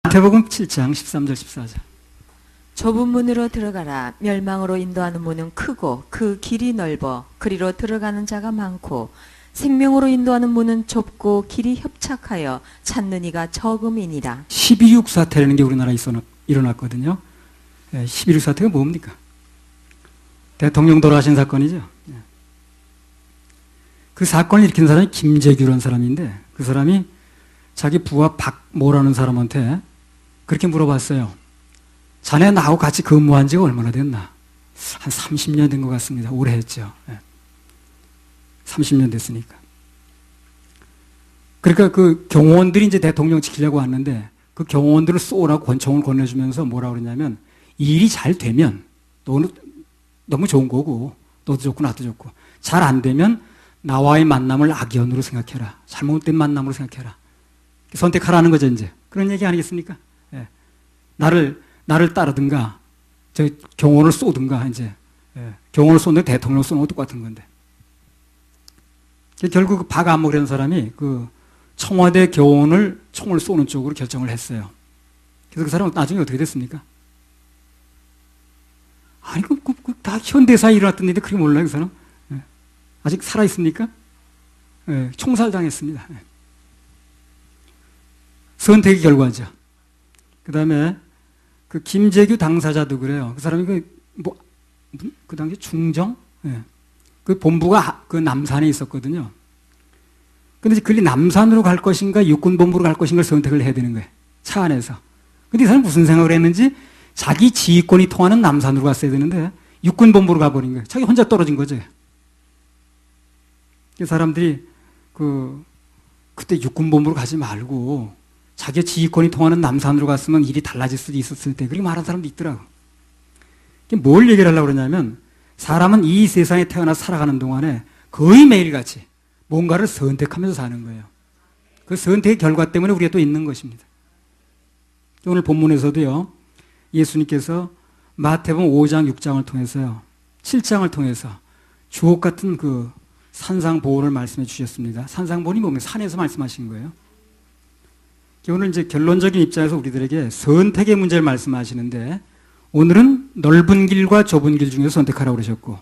마태복음 7장 13절 14절. 좁은 문으로 들어가라. 멸망으로 인도하는 문은 크고 그 길이 넓어 그리로 들어가는 자가 많고 생명으로 인도하는 문은 좁고 길이 협착하여 찾는 이가 적음이니라. 12.6 사태라는 게 우리나라에 일어났거든요. 12.6 사태가 뭡니까? 대통령 돌아가신 사건이죠. 그 사건을 일으킨 사람이 김재규라는 사람인데 그 사람이 자기 부하 박모라는 사람한테 그렇게 물어봤어요. 자네 나하고 같이 근무한 지가 얼마나 됐나? 한 30년 된 것 같습니다. 오래 했죠. 30년 됐으니까. 그러니까 그 경호원들이 이제 대통령 지키려고 왔는데 그 경호원들을 쏘라고 권총을 건네주면서 뭐라 그러냐면 일이 잘 되면 너는 너무 좋은 거고 너도 좋고 나도 좋고 잘 안 되면 나와의 만남을 악연으로 생각해라. 잘못된 만남으로 생각해라. 선택하라는 거죠, 이제. 그런 얘기 아니겠습니까? 예. 나를 따르든가, 경호원을 쏘든가, 이제. 예. 경호원을 쏘는데 대통령을 쏘는 것도 똑같은 건데. 결국 그 박암목이라는 사람이 그 청와대 경호원을 총을 쏘는 쪽으로 결정을 했어요. 그래서 그 사람은 나중에 어떻게 됐습니까? 아니, 다 현대사에 일어났던 일인데 그렇게 몰라요, 그 사람? 예. 아직 살아있습니까? 예. 총살당했습니다. 예. 선택의 결과죠. 그 다음에 그 김재규 당사자도 그래요. 그 사람이 그 당시 중정? 예. 그 본부가 그 남산에 있었거든요. 근데 그 남산으로 갈 것인가 육군본부로 갈 것인가를 선택을 해야 되는 거예요. 차 안에서. 근데 이 사람은 무슨 생각을 했는지 자기 지휘권이 통하는 남산으로 갔어야 되는데 육군본부로 가버린 거예요. 자기 혼자 떨어진 거죠. 그 사람들이 그때 육군본부로 가지 말고 자기 지휘권이 통하는 남산으로 갔으면 일이 달라질 수도 있었을 때 그렇게 말하는 사람도 있더라고. 뭘 얘기를 하려고 그러냐면 사람은 이 세상에 태어나서 살아가는 동안에 거의 매일같이 뭔가를 선택하면서 사는 거예요. 그 선택의 결과 때문에 우리가 또 있는 것입니다. 오늘 본문에서도요, 예수님께서 마태복음 5장, 6장을 통해서요, 7장을 통해서 주옥 같은 그 산상보훈을 말씀해 주셨습니다. 산상보훈이 뭡니까? 산에서 말씀하신 거예요. 오늘 이제 결론적인 입장에서 우리들에게 선택의 문제를 말씀하시는데 오늘은 넓은 길과 좁은 길 중에서 선택하라고 그러셨고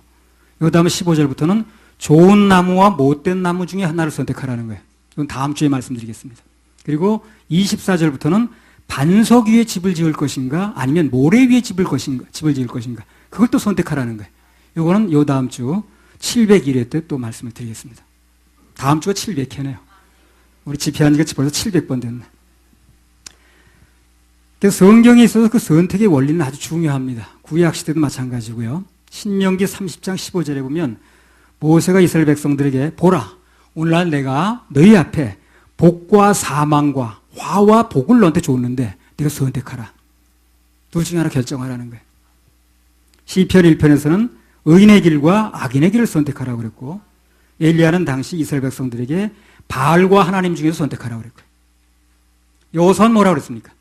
그 다음에 15절부터는 좋은 나무와 못된 나무 중에 하나를 선택하라는 거예요. 이건 다음 주에 말씀드리겠습니다. 그리고 24절부터는 반석 위에 집을 지을 것인가 아니면 모래 위에 집을 지을 것인가 그걸 또 선택하라는 거예요. 이거는 요 다음 주 701회 때 또 말씀을 드리겠습니다. 다음 주가 700회네요. 우리 집회한 지가 벌써 700번 됐네. 그래서 성경에 있어서 그 선택의 원리는 아주 중요합니다. 구약 시대도 마찬가지고요. 신명기 30장 15절에 보면 모세가 이스라엘 백성들에게 보라, 오늘날 내가 너희 앞에 복과 사망과 화와 복을 너한테 줬는데 네가 선택하라. 둘 중에 하나 결정하라는 거예요. 시편 1편에서는 의인의 길과 악인의 길을 선택하라고 그랬고 엘리야는 당시 이스라엘 백성들에게 바알과 하나님 중에서 선택하라고 그랬고요. 여호수아는 뭐라고 그랬습니까?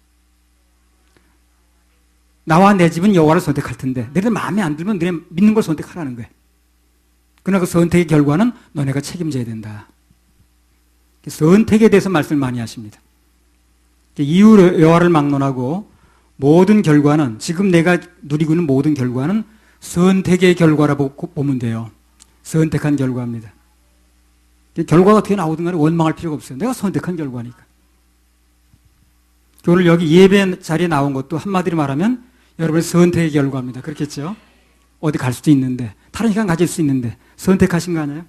나와 내 집은 여호와를 선택할 텐데 너희들 마음에 안 들면 너네 믿는 걸 선택하라는 거예요. 그러나 그 선택의 결과는 너네가 책임져야 된다. 선택에 대해서 말씀을 많이 하십니다. 이후 여호와를 막론하고 모든 결과는 지금 내가 누리고 있는 모든 결과는 선택의 결과라고 보면 돼요. 선택한 결과입니다. 결과가 어떻게 나오든 간에 원망할 필요가 없어요. 내가 선택한 결과니까. 오늘 여기 예배 자리에 나온 것도 한마디로 말하면 여러분의 선택의 결과입니다. 그렇겠죠? 어디 갈 수도 있는데 다른 시간 가질 수 있는데 선택하신 거 아니에요?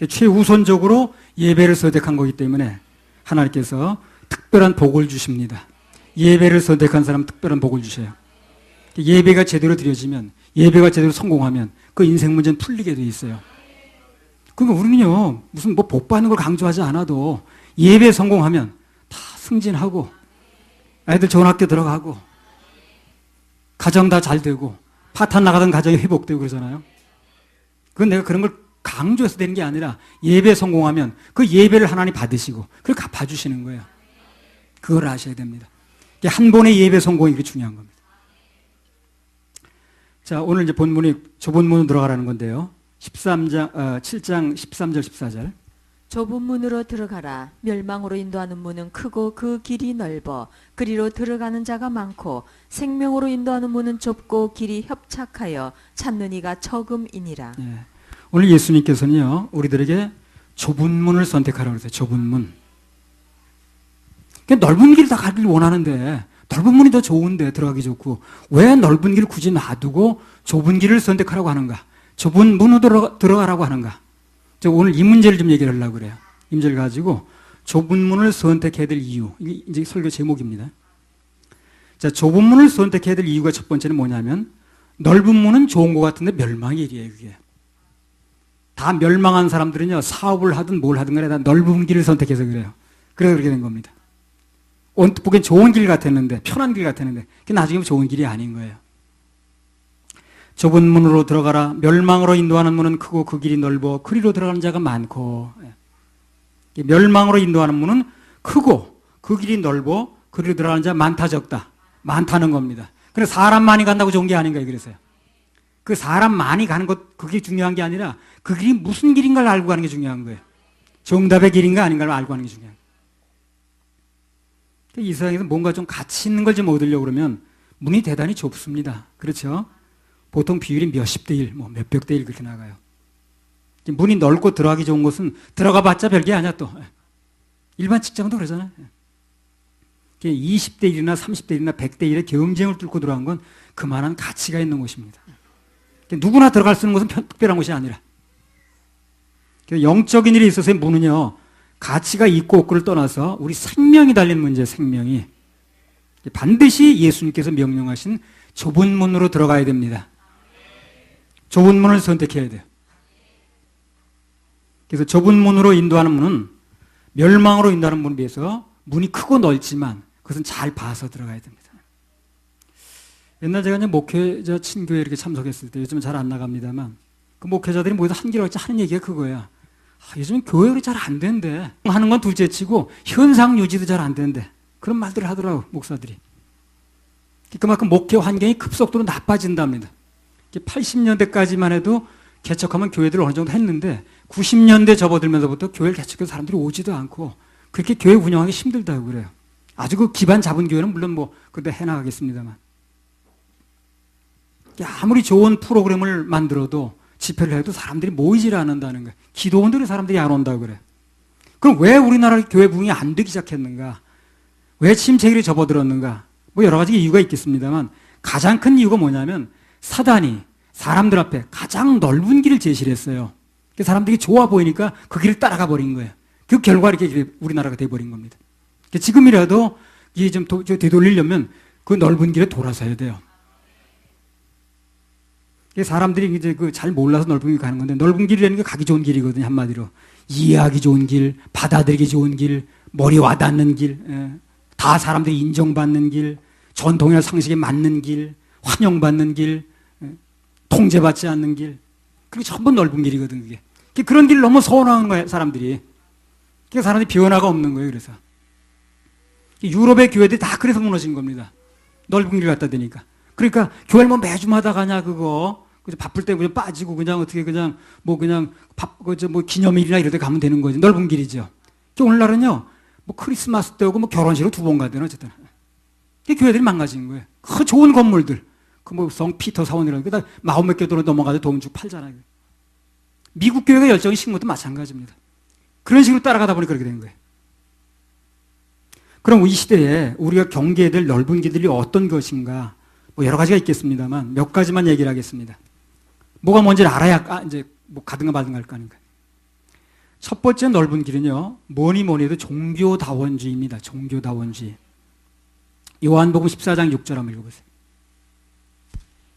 최우선적으로 예배를 선택한 거기 때문에 하나님께서 특별한 복을 주십니다. 예배를 선택한 사람은 특별한 복을 주셔요. 예배가 제대로 드려지면 예배가 제대로 성공하면 그 인생 문제는 풀리게 돼 있어요. 그러니까 우리는요 무슨 뭐 복 받는 걸 강조하지 않아도 예배 성공하면 다 승진하고 애들 좋은 학교 들어가고 가정 다 잘 되고 파탄 나가던 가정이 회복되고 그러잖아요. 그건 내가 그런 걸 강조해서 되는 게 아니라 예배 성공하면 그 예배를 하나님 받으시고 그걸 갚아주시는 거예요. 그걸 아셔야 됩니다. 한 번의 예배 성공이 그게 중요한 겁니다. 자, 오늘 이제 본문이 좁은 문으로 들어가라는 건데요. 7장 13절 14절 좁은 문으로 들어가라. 멸망으로 인도하는 문은 크고 그 길이 넓어 그리로 들어가는 자가 많고 생명으로 인도하는 문은 좁고 길이 협착하여 찾는 이가 적음이니라. 예. 오늘 예수님께서는요, 우리들에게 좁은 문을 선택하라고 그랬어요. 좁은 문. 그러니까 넓은 길 다 가길 원하는데, 넓은 문이 더 좋은데, 들어가기 좋고, 왜 넓은 길을 굳이 놔두고 좁은 길을 선택하라고 하는가? 좁은 문으로 들어가라고 하는가? 저 오늘 이 문제를 좀 얘기를 하려고 그래요. 이 문제를 가지고 좁은 문을 선택해야 될 이유. 이게 이제 설교 제목입니다. 자, 좁은 문을 선택해야 될 이유가 첫 번째는 뭐냐면, 넓은 문은 좋은 것 같은데 멸망의 일이에요, 그게. 다 멸망한 사람들은요, 사업을 하든 뭘 하든 간에 다 넓은 길을 선택해서 그래요. 그래서 그렇게 된 겁니다. 언뜻 보기엔 좋은 길 같았는데, 편한 길 같았는데, 그게 나중에 좋은 길이 아닌 거예요. 좁은 문으로 들어가라. 멸망으로 인도하는 문은 크고 그 길이 넓어 그리로 들어가는 자가 많고. 멸망으로 인도하는 문은 크고 그 길이 넓어 그리로 들어가는 자 많다 적다. 많다는 겁니다. 그래서 사람 많이 간다고 좋은 게 아닌가요? 그래서요. 그 사람 많이 가는 것, 그게 중요한 게 아니라 그 길이 무슨 길인가를 알고 가는 게 중요한 거예요. 정답의 길인가 아닌가를 알고 가는 게 중요한 거예요. 이 세상에서 뭔가 좀 가치 있는 걸 좀 얻으려고 그러면 문이 대단히 좁습니다. 그렇죠? 보통 비율이 몇십 대 1, 뭐 몇백 대 1 그렇게 나가요. 문이 넓고 들어가기 좋은 곳은 들어가 봤자 별게 아니야 또. 일반 직장도 그러잖아요. 20대 1이나 30대 1이나 100대 1의 경쟁을 뚫고 들어간 건 그만한 가치가 있는 곳입니다. 누구나 들어갈 수 있는 곳은 특별한 곳이 아니라. 영적인 일이 있어서의 문은요, 가치가 있고 없고를 떠나서 우리 생명이 달린 문제예요, 생명이. 반드시 예수님께서 명령하신 좁은 문으로 들어가야 됩니다. 좁은 문을 선택해야 돼요. 그래서 좁은 문으로 인도하는 문은 멸망으로 인도하는 문에 비해서 문이 크고 넓지만 그것은 잘 봐서 들어가야 됩니다. 옛날 제가 목회자 친교회 이렇게 참석했을 때, 요즘은 잘 안 나갑니다만, 그 목회자들이 모여서 한기로 하는 얘기가 그거야. 요즘 교회가 잘 안 된대. 하는 건 둘째 치고 현상 유지도 잘 안 된대. 그런 말들을 하더라고, 목사들이. 그만큼 목회 환경이 급속도로 나빠진답니다. 80년대까지만 해도 개척하면 교회들을 어느 정도 했는데 90년대 접어들면서부터 교회를 개척해서 사람들이 오지도 않고 그렇게 교회 운영하기 힘들다고 그래요. 아주 그 기반 잡은 교회는 물론 뭐 그때 해나가겠습니다만, 아무리 좋은 프로그램을 만들어도 집회를 해도 사람들이 모이질 않는다는 거예요. 기도원들은 사람들이 안 온다고 그래요. 그럼 왜 우리나라 교회 부흥이 안 되기 시작했는가? 왜 침체기를 접어들었는가? 뭐 여러 가지 이유가 있겠습니다만 가장 큰 이유가 뭐냐면 사단이 사람들 앞에 가장 넓은 길을 제시를 했어요. 사람들이 좋아 보이니까 그 길을 따라가 버린 거예요. 그 결과 이렇게 우리나라가 돼버린 겁니다. 지금이라도 이게 좀 되돌리려면 그 넓은 길에 돌아서야 돼요. 사람들이 이제 잘 몰라서 넓은 길 가는 건데, 넓은 길이라는 게 가기 좋은 길이거든요, 한마디로. 이해하기 좋은 길, 받아들이기 좋은 길, 머리 와닿는 길, 다 사람들이 인정받는 길, 전통이나 상식에 맞는 길, 환영받는 길, 통제받지 않는 길. 그게 전부 넓은 길이거든, 그게. 그런 길을 너무 서운하는 거예요, 사람들이. 그러니까 사람들이 변화가 없는 거예요, 그래서. 유럽의 교회들이 다 그래서 무너진 겁니다. 넓은 길 갖다 대니까. 그러니까 교회를 뭐 매주마다 가냐, 그거. 바쁠 때 그냥 빠지고 그냥 어떻게 그냥 뭐 기념일이나 이런 데 가면 되는 거지. 넓은 길이죠. 오늘날은요, 뭐 크리스마스 때 오고 뭐 결혼식으로 2번 가야 어쨌든. 교회들이 망가진 거예요. 그 좋은 건물들. 성 피터 사원이라고. 그다 마흔몇 개 도로 넘어가서 돈 주고 팔잖아요. 미국 교회가 열정이 식은 것도 마찬가지입니다. 그런 식으로 따라가다 보니 그렇게 된 거예요. 그럼 이 시대에 우리가 경계해야 될 넓은 길들이 어떤 것인가? 뭐 여러 가지가 있겠습니다만 몇 가지만 얘기를 하겠습니다. 뭐가 뭔지를 알아야 이제 뭐 가든가 말든가 할 거 아닌가. 첫 번째 넓은 길은요, 뭐니 해도 종교다원주의입니다. 종교다원주의. 요한복음 14장 6절 한번 읽어보세요.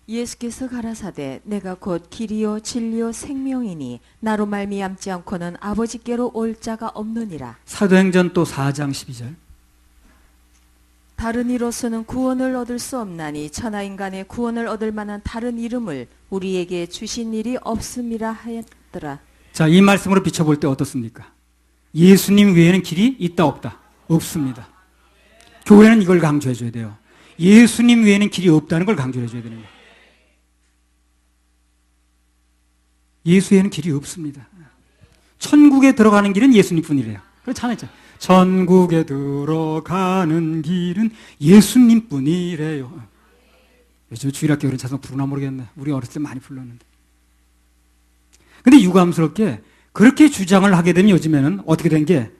예수께서 가라사대 내가 곧 길이요 진리요 생명이니 나로 말미암지 않고는 아버지께로 올 자가 없느니라. 사도행전 또 4장 12절. 다른 이로서는 구원을 얻을 수 없나니 천하 인간의 구원을 얻을 만한 다른 이름을 우리에게 주신 일이 없음이라 하였더라. 자, 이 말씀으로 비춰볼 때 어떻습니까? 예수님 외에는 길이 있다 없다? 없습니다. 교회는 이걸 강조해 줘야 돼요. 예수님 외에는 길이 없다는 걸 강조해 줘야 되는 거예요. 예수 외에는 길이 없습니다. 천국에 들어가는 길은 예수님 뿐이래요. 그래서 찬양했죠. 천국에 들어가는 길은 예수님 뿐이래요. 요즘 주일학교 그런 찬송 부르나 모르겠네. 우리 어렸을 때 많이 불렀는데. 근데 유감스럽게 그렇게 주장을 하게 되면 요즘에는 어떻게 된 게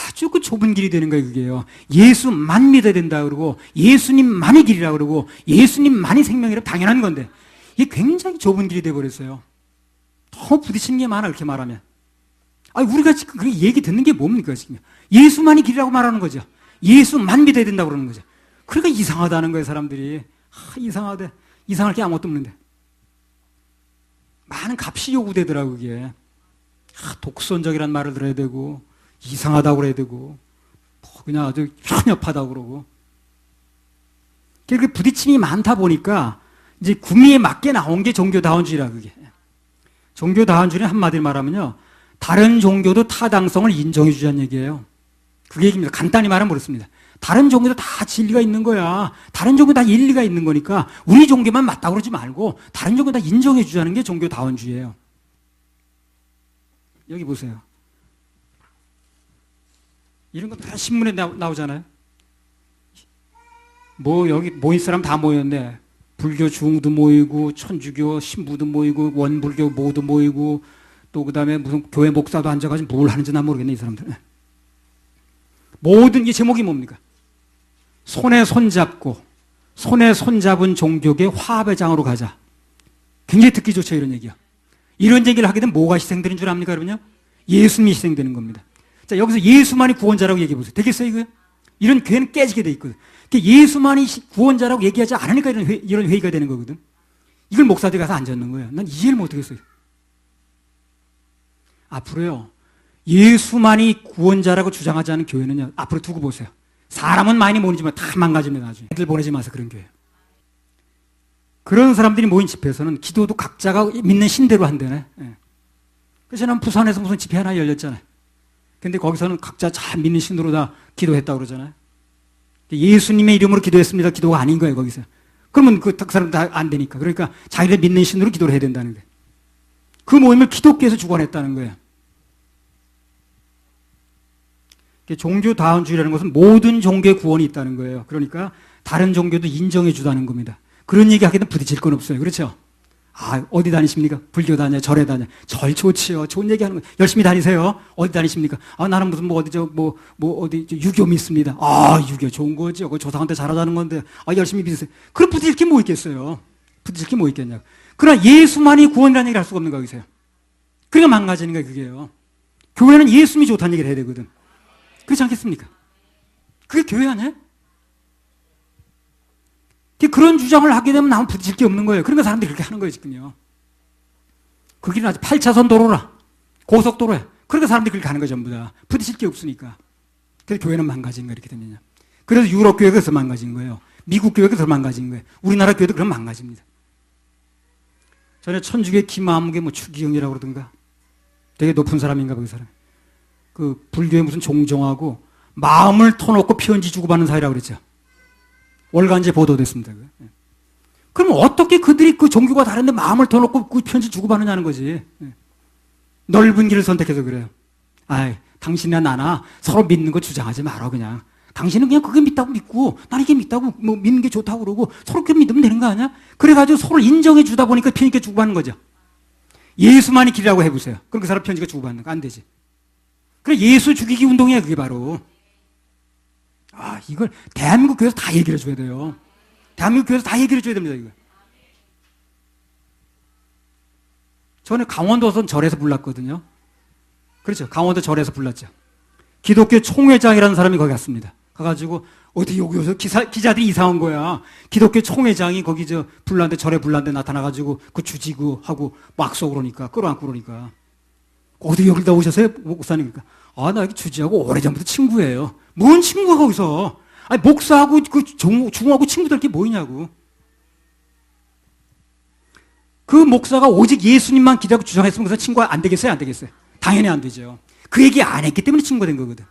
아주 그 좁은 길이 되는 거예요, 그게요. 예수만 믿어야 된다 그러고, 예수님만이 길이라 그러고, 예수님만이 생명이라 당연한 건데, 이게 굉장히 좁은 길이 돼버렸어요. 너무 부딪히는 게 많아, 그렇게 말하면. 우리가 지금 그렇게 얘기 듣는 게 뭡니까, 지금? 예수만이 길이라고 말하는 거죠. 예수만 믿어야 된다고 그러는 거죠. 그러니까 이상하다는 거예요, 사람들이. 이상하대. 이상할 게 아무것도 없는데. 많은 값이 요구되더라고, 그게. 독선적이란 말을 들어야 되고, 이상하다고 그래야 되고, 그냥 아주 편협하다고 그러고. 그렇게 부딪힘이 많다 보니까, 이제 구미에 맞게 나온 게 종교다원주의라, 그게. 종교다원주의는 한마디로 말하면요, 다른 종교도 타당성을 인정해 주자는 얘기예요. 그게 얘기입니다. 간단히 말하면 그렇습니다. 다른 종교도 다 진리가 있는 거야. 다른 종교 다 일리가 있는 거니까 우리 종교만 맞다고 그러지 말고 다른 종교 다 인정해 주자는 게 종교다원주의예요. 여기 보세요. 이런 거 다 신문에 나오잖아요. 여기 모인 사람 다 모였네. 불교 중도 모이고 천주교 신부도 모이고 원불교 모두 모이고 또 그다음에 무슨 교회 목사도 앉아가지고 뭘 하는지 난 모르겠네, 이 사람들. 모든 이 제목이 뭡니까? 손에 손잡고 손에 손잡은 종교계 화합의 장으로 가자. 굉장히 듣기 좋죠, 이런 얘기야. 이런 얘기를 하게 되면 뭐가 희생되는 줄 압니까, 여러분요? 예수님이 희생되는 겁니다. 자, 여기서 예수만이 구원자라고 얘기해 보세요. 되겠어요, 이거요? 이런 괴는 깨지게 돼 있거든. 예수만이 구원자라고 얘기하지 않으니까 이런 회의가 되는 거거든. 이걸 목사들이 가서 앉았는 거예요. 난 이해를 못 하겠어요. 앞으로요, 예수만이 구원자라고 주장하지 않은 교회는요, 앞으로 두고 보세요. 사람은 많이 모이지만 다 망가집니다, 나중에. 애들 보내지 마세요, 그런 교회. 그런 사람들이 모인 집회에서는 기도도 각자가 믿는 신대로 한대네. 예. 그래서 저는 부산에서 무슨 집회 하나 열렸잖아요. 근데 거기서는 각자 잘 믿는 신으로 다 기도했다고 그러잖아요. 예수님의 이름으로 기도했습니다. 기도가 아닌 거예요, 거기서. 그러면 그 사람 다 안 되니까. 그러니까 자기를 믿는 신으로 기도를 해야 된다는 거예요. 그 모임을 기독교에서 주관했다는 거예요. 종교다원주의라는 것은 모든 종교의 구원이 있다는 거예요. 그러니까 다른 종교도 인정해 주다는 겁니다. 그런 얘기 하게 되면 부딪힐 건 없어요. 그렇죠? 어디 다니십니까? 불교 다녀, 절에 다녀. 절 좋지요. 좋은 얘기 하는 거. 열심히 다니세요. 어디 다니십니까? 나는 무슨 어디 유교 믿습니다. 유교 좋은 거죠. 그 조상한테 잘하자는 건데. 열심히 믿으세요. 그럼 부딪힐 게 뭐 있겠어요? 부딪힐 게 뭐 있겠냐고. 그러나 예수만이 구원이라는 얘기를 할 수가 없는 거예요, 여기서요. 그러니까 망가지는 거예요, 그게요. 교회는 예수님이 좋다는 얘기를 해야 되거든. 그렇지 않겠습니까? 그게 교회 아니에요? 그런 주장을 하게 되면 나는 부딪힐 게 없는 거예요. 그러니까 사람들이 그렇게 하는 거예요, 지금요. 그 길은 아주 8차선 도로라. 고속도로야. 그러니까 사람들이 그렇게 하는 거예요, 전부 다. 부딪힐 게 없으니까. 그래서 교회는 망가진 거예요, 이렇게 되면요. 그래서 유럽 교회가 그래서 망가진 거예요. 미국 교회가 그래서 망가진 거예요. 우리나라 교회도 그럼 망가집니다. 전에 천주교 김아무개 추기경이라고 그러던가. 되게 높은 사람인가 봐, 그 사람. 그 불교의 무슨 종종하고 마음을 터놓고 편지 주고받는 사이라고 그랬죠. 월간지에 보도됐습니다. 그럼 어떻게 그들이 그 종교가 다른데 마음을 터놓고 그 편지 주고받느냐는 거지. 넓은 길을 선택해서 그래요. 당신이나 나나 서로 믿는 거 주장하지 마라, 그냥. 당신은 그냥 그게 믿다고 믿고 나는 이게 믿다고 믿는 게 좋다고 그러고 서로 그렇게 믿으면 되는 거 아니야? 그래가지고 서로 인정해 주다 보니까 편지가 주고받는 거죠. 예수만이 길이라고 해보세요. 그럼 그 사람 편지가 주고받는 거 안 되지. 그래, 예수 죽이기 운동이야, 그게 바로. 이걸 대한민국 교회에서 다 얘기를 해줘야 돼요. 대한민국 교회에서 다 얘기를 해줘야 됩니다, 이거. 저는 강원도선 절에서 불렀거든요. 그렇죠. 강원도 절에서 불렀죠. 기독교 총회장이라는 사람이 거기 갔습니다. 가가지고, 여기서 기자들이 이상한 거야. 기독교 총회장이 거기 불났는데, 절에 불났는데 나타나가지고, 그 주지고 하고 막 쏘고 그러니까, 끌어안고 그러니까. 어디 여기다 오셨어요? 목사님이니까. 나 여기 주지하고 오래전부터 친구예요. 뭔 친구가 거기서? 목사하고 그 중하고 친구들 게 뭐냐고. 그 목사가 오직 예수님만 기다리고 주장했으면 그 친구가 안 되겠어요? 안 되겠어요? 당연히 안 되죠. 그 얘기 안 했기 때문에 친구가 된 거거든.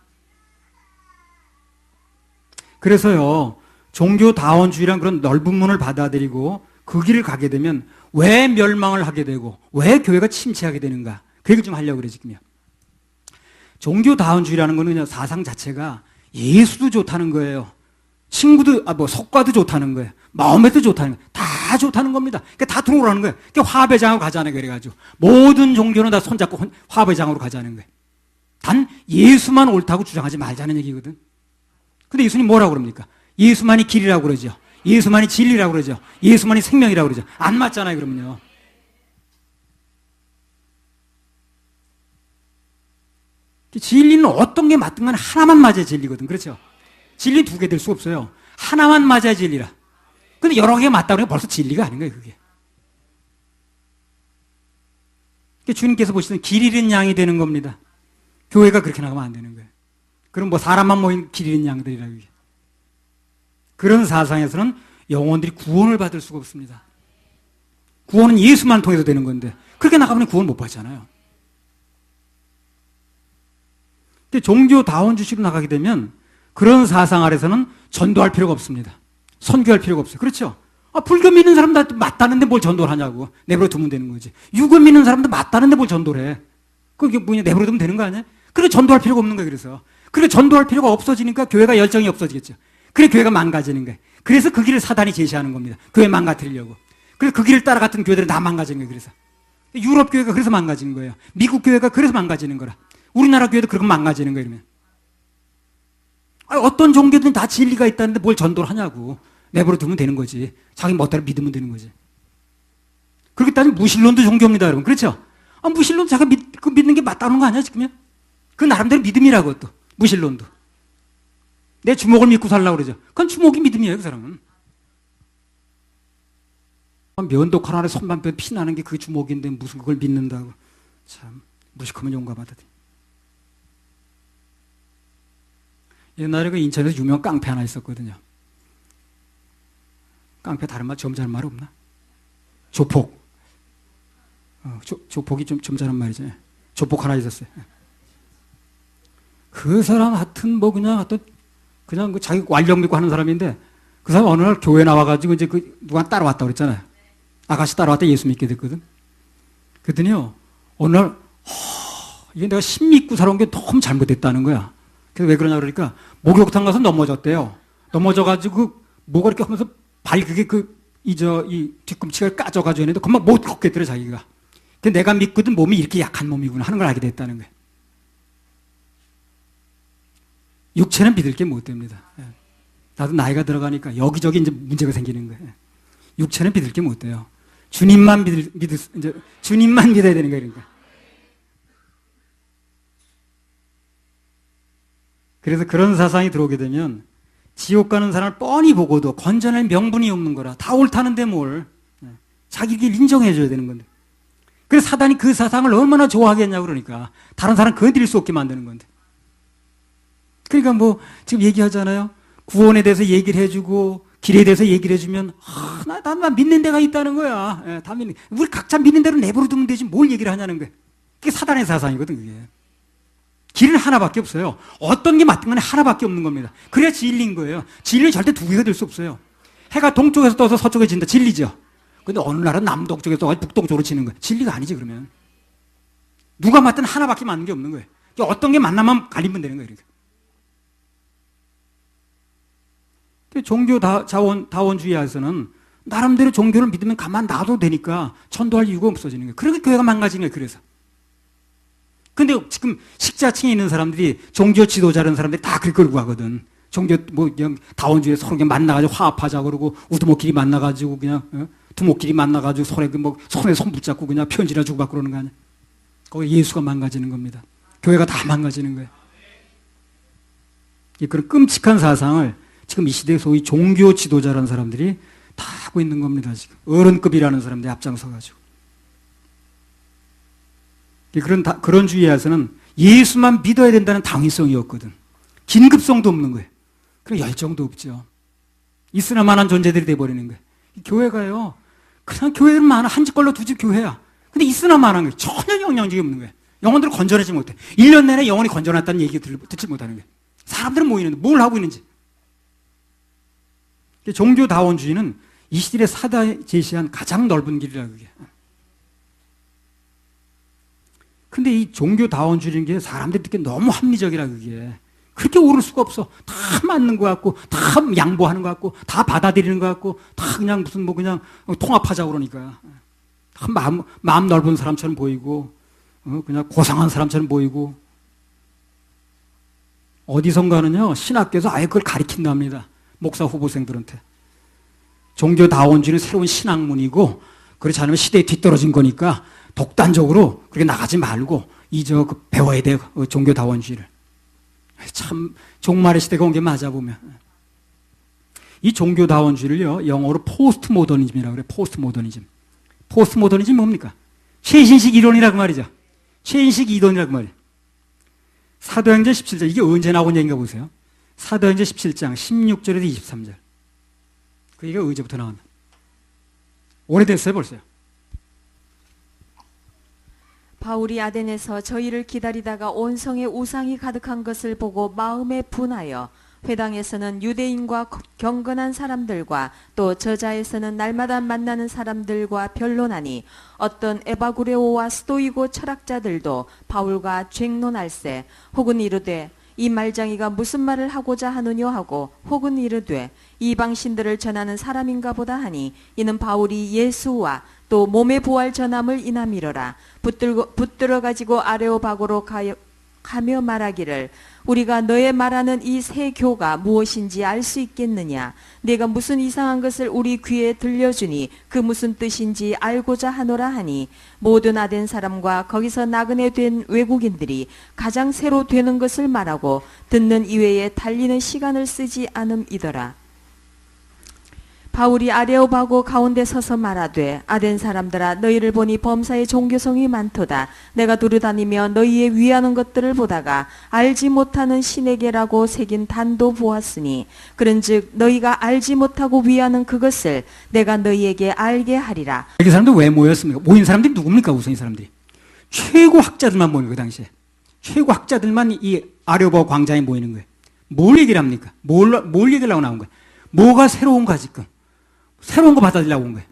그래서요, 종교다원주의란 그런 넓은 문을 받아들이고 그 길을 가게 되면 왜 멸망을 하게 되고 왜 교회가 침체하게 되는가. 그 얘기를 좀 하려고 그래, 지금요. 종교다원주의라는 거는 그냥 사상 자체가 예수도 좋다는 거예요. 친구도, 속과도 좋다는 거예요. 마음에도 좋다는 거예요. 다 좋다는 겁니다. 그러니까 다 들어오라는 거예요. 그러니까 화배장으로 가자는 거예요. 그래가지고. 모든 종교는 다 손잡고 화배장으로 가자는 거예요. 단 예수만 옳다고 주장하지 말자는 얘기거든. 근데 예수님 뭐라고 그럽니까? 예수만이 길이라고 그러죠. 예수만이 진리라고 그러죠. 예수만이 생명이라고 그러죠. 안 맞잖아요, 그러면요. 진리는 어떤 게 맞든 간에 하나만 맞아야 진리거든. 그렇죠? 진리는 두 개 될 수 없어요. 하나만 맞아야 진리라. 근데 여러 개가 맞다 그러면 벌써 진리가 아닌 거예요, 그게. 주님께서 보시는 길 잃은 양이 되는 겁니다. 교회가 그렇게 나가면 안 되는 거예요. 그럼 뭐 사람만 모인 길 잃은 양들이라 그게. 그런 사상에서는 영혼들이 구원을 받을 수가 없습니다. 구원은 예수만 통해서 되는 건데 그렇게 나가면 구원 못 받잖아요. 종교다원주의로 나가게 되면 그런 사상 아래서는 전도할 필요가 없습니다. 선교할 필요가 없어요. 그렇죠? 불교 믿는 사람도 맞다는데 뭘 전도를 하냐고. 내버려 두면 되는 거지. 유교 믿는 사람도 맞다는데 뭘 전도를 해. 그게 뭐냐, 내버려 두면 되는 거 아니야? 그래, 전도할 필요가 없는 거예요, 그래서. 그래, 전도할 필요가 없어지니까 교회가 열정이 없어지겠죠. 그래, 교회가 망가지는 거예요. 그래서 그 길을 사단이 제시하는 겁니다. 교회 망가뜨리려고. 그래서 그 길을 따라갔던 교회들은 다 망가지는 거예요, 그래서. 유럽 교회가 그래서 망가지는 거예요. 미국 교회가 그래서 망가지는 거라. 우리나라 교회도 그렇게 망가지는 거예요, 이러면. 어떤 종교든 다 진리가 있다는데 뭘 전도를 하냐고. 내버려 두면 되는 거지. 자기 멋대로 믿으면 되는 거지. 그렇게 따지면 무신론도 종교입니다, 여러분. 그렇죠? 무신론 자기가 믿는 게 맞다는 거 아니야, 지금요? 그 나름대로 믿음이라고 또. 무신론도. 내 주먹을 믿고 살라고 그러죠. 그건 주먹이 믿음이에요, 그 사람은. 면도 하나에 손만 빼 피나는 게 그게 주먹인데 무슨 그걸 믿는다고. 참, 무식하면 용감하다니. 옛날에 그 인천에서 유명한 깡패 하나 있었거든요. 깡패 다른 말, 점잖은 말 없나? 조폭. 조폭이 좀 점잖은 말이죠. 조폭 하나 있었어요. 그 사람 하여튼 뭐 그냥 그 자기 완력 믿고 하는 사람인데 그 사람 어느 날 교회 나와가지고 이제 그 누가 따라왔다고 그랬잖아요. 아가씨 따라왔다 예수 믿게 됐거든. 그랬더니요, 어느 날, 이게 내가 신 믿고 살아온 게 너무 잘못됐다는 거야. 그래서 왜 그러냐 그러니까 목욕탕 가서 넘어졌대요. 넘어져가지고 뭐가 이렇게 하면서 그게 이 뒤꿈치가 까져가지고 했는데 그만 못 걷겠더래, 자기가. 근데 내가 믿거든 몸이 이렇게 약한 몸이구나 하는 걸 알게 됐다는 거예요. 육체는 믿을 게 못 됩니다. 나도 나이가 들어가니까 여기저기 이제 문제가 생기는 거예요. 육체는 믿을 게 못 돼요. 주님만 주님만 믿어야 되는 거예요, 그러니까. 그래서 그런 사상이 들어오게 되면 지옥 가는 사람을 뻔히 보고도 건져낼 명분이 없는 거라. 다 옳다는데 뭘. 자기 길 인정해줘야 되는 건데. 그래서 사단이 그 사상을 얼마나 좋아하겠냐고 그러니까. 다른 사람 건드릴 수 없게 만드는 건데. 그러니까 뭐 지금 얘기하잖아요. 구원에 대해서 얘기를 해주고 길에 대해서 얘기를 해주면 난 믿는 데가 있다는 거야. 예, 다 믿는. 우리 각자 믿는 대로 내버려 두면 되지 뭘 얘기를 하냐는 거야. 그게 사단의 사상이거든, 그게. 길은 하나밖에 없어요. 어떤 게 맞든 간에 하나밖에 없는 겁니다. 그래야 진리인 거예요. 진리는 절대 두 개가 될 수 없어요. 해가 동쪽에서 떠서 서쪽에 진다. 진리죠. 근데 어느 날은 남동쪽에서 떠서 북동쪽으로 치는 거예요. 진리가 아니지, 그러면. 누가 맞든 하나밖에 맞는 게 없는 거예요. 어떤 게 만나면 갈리면 되는 거예요, 그러니까. 종교다원주의에서는 나름대로 종교를 믿으면 가만 놔도 되니까 전도할 이유가 없어지는 거예요. 그러니까 교회가 망가지는 거예요, 그래서. 근데 지금 식자층에 있는 사람들이 종교 지도자라는 사람들이 다 그걸 끌고 가거든. 종교, 다원주의에 서로 그냥 만나가지고 화합하자 그러고, 우두목끼리 만나가지고 그냥, 두목끼리 만나가지고 손에 손 붙잡고 그냥 편지나 주고받고 그러는 거 아니야. 거기 예수가 망가지는 겁니다. 교회가 다 망가지는 거예요. 그런 끔찍한 사상을 지금 이 시대에 소위 종교 지도자라는 사람들이 다 하고 있는 겁니다, 지금. 어른급이라는 사람들이 앞장서가지고. 그런 주의에서는 예수만 믿어야 된다는 당위성이었거든. 긴급성도 없는 거예요. 그리고 열정도 없죠. 있으나 마나한 존재들이 돼버리는 거예요. 교회가요, 그냥 교회는 많아. 한 집 걸로 두 집 교회야. 근데 있으나 마나한 거예요. 전혀 영향력이 없는 거예요. 영혼들을 건져내지 못해. 1년 내내 영혼이 건져놨다는 얘기 듣지 못하는 거예요. 사람들은 모이는데 뭘 하고 있는지. 종교다원주의는 이 시대에 사단이 제시한 가장 넓은 길이라 그게. 근데 이 종교다원주의라는 게 사람들이 듣기에 너무 합리적이라 그게. 그렇게 옳을 수가 없어. 다 맞는 것 같고, 다 양보하는 것 같고, 다 받아들이는 것 같고, 다 그냥 무슨 뭐 그냥 통합하자고 그러니까. 다 마음 넓은 사람처럼 보이고, 그냥 고상한 사람처럼 보이고. 어디선가는요, 신학교에서 아예 그걸 가르친답니다. 목사 후보생들한테. 종교다원주의는 새로운 신학문이고, 그렇지 않으면 시대에 뒤떨어진 거니까, 독단적으로 그렇게 나가지 말고, 배워야 돼, 종교다원주의를. 참 종말의 시대가 온 게 맞아 보면. 이 종교다원주의를요, 영어로 포스트 모더니즘이라고 그래요. 포스트 모더니즘. 포스트 모더니즘 뭡니까? 최신식 이론이라고 말이죠. 최신식 이론이라고 말이에요. 사도행전 17장, 이게 언제 나온 얘기인가 보세요. 사도행전 17장 16절에서 23절. 그 얘기가 언제부터 나왔나? 오래됐어요, 벌써요. 바울이 아덴에서 저희를 기다리다가 온 성에 우상이 가득한 것을 보고 마음에 분하여 회당에서는 유대인과 경건한 사람들과 또 저자에서는 날마다 만나는 사람들과 변론하니 어떤 에바구레오와 스토이고 철학자들도 바울과 쟁론할세 혹은 이르되 이 말장이가 무슨 말을 하고자 하느뇨 하고 혹은 이르되 이방신들을 전하는 사람인가 보다 하니 이는 바울이 예수와 또 몸의 부활 전함을 인함이러라. 붙들어 가지고 아레오바고로 가며 말하기를 우리가 너의 말하는 이 새 교가 무엇인지 알 수 있겠느냐. 내가 무슨 이상한 것을 우리 귀에 들려주니 그 무슨 뜻인지 알고자 하노라 하니 모든 아덴 사람과 거기서 나그네 된 외국인들이 가장 새로 되는 것을 말하고 듣는 이외에 달리는 시간을 쓰지 않음이더라. 바울이 아레오바고 가운데 서서 말하되 아덴 사람들아 너희를 보니 범사에 종교성이 많도다. 내가 두루다니며 너희의 위하는 것들을 보다가 알지 못하는 신에게라고 새긴 단도 보았으니 그런즉 너희가 알지 못하고 위하는 그것을 내가 너희에게 알게 하리라. 이 사람들 왜 모였습니까? 모인 사람들이 누굽니까? 우선 이 사람들이 최고 학자들만 모이는 거예요. 그 당시에 최고 학자들만 이 아레오바고 광장에 모이는 거예요. 뭘 얘기를 합니까? 뭘 얘기를 하고 나온 거예요? 뭐가 새로운가 지금? 새로운 거 받아들이려고 온 거예요.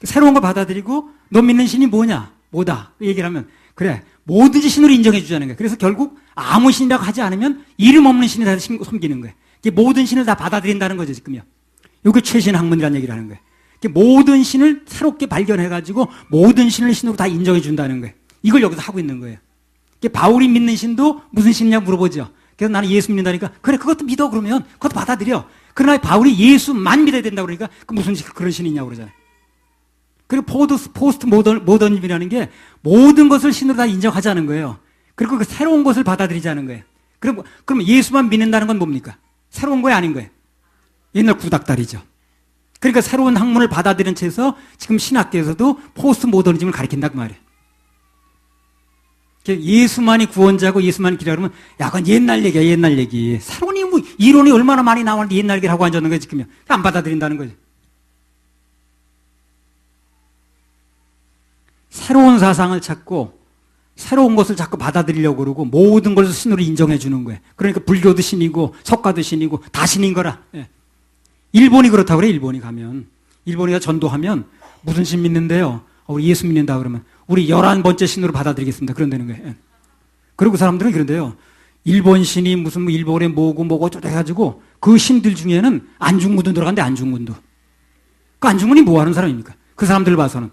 새로운 거 받아들이고 너 믿는 신이 뭐냐? 뭐다? 얘기를 하면 그래 뭐든지 신으로 인정해 주자는 거예요. 그래서 결국 아무 신이라고 하지 않으면 이름 없는 신이 다 섬기는 거예요. 모든 신을 다 받아들인다는 거죠 지금요. 이게 최신 학문이라는 얘기를 하는 거예요. 모든 신을 새롭게 발견해가지고 모든 신을 신으로 다 인정해 준다는 거예요. 이걸 여기서 하고 있는 거예요. 바울이 믿는 신도 무슨 신이냐 물어보죠. 그래서 나는 예수 믿는다니까 그래 그것도 믿어 그러면 그것도 받아들여. 그러나 바울이 예수만 믿어야 된다고 그러니까 그 무슨 그런 신이냐고 그러잖아요. 그리고 포스트 모더니즘이라는 게 모든 것을 신으로 다 인정하자는 거예요. 그리고 그 새로운 것을 받아들이자는 거예요. 그럼 예수만 믿는다는 건 뭡니까? 새로운 거야 아닌 거예요? 옛날 구닥다리죠. 그러니까 새로운 학문을 받아들인 채에서 지금 신학계에서도 포스트 모더니즘을 가리킨다고 말이에요. 예수만이 구원자고 예수만이 길이라 그러면 약간 옛날 얘기야 옛날 얘기. 새로운 뭐 이론이 얼마나 많이 나오는데 옛날 얘기를 하고 앉았는 거지 지금요. 안 받아들인다는 거죠. 새로운 사상을 찾고 새로운 것을 자꾸 받아들이려고 그러고 모든 것을 신으로 인정해 주는 거예요. 그러니까 불교도 신이고 석가도 신이고 다 신인 거라. 예. 일본이 그렇다고 그래. 일본이 가면 일본이가 전도하면 무슨 신 믿는데요? 우리 예수 믿는다 그러면 우리 11번째 신으로 받아들이겠습니다. 그런다는 거예요. 그리고 그 사람들은 그런데요. 일본 신이 무슨 일본에 뭐고 어쩌고 해가지고 그 신들 중에는 안중근도 들어간대. 안중근도. 그 안중근이 뭐 하는 사람입니까? 그 사람들 봐서는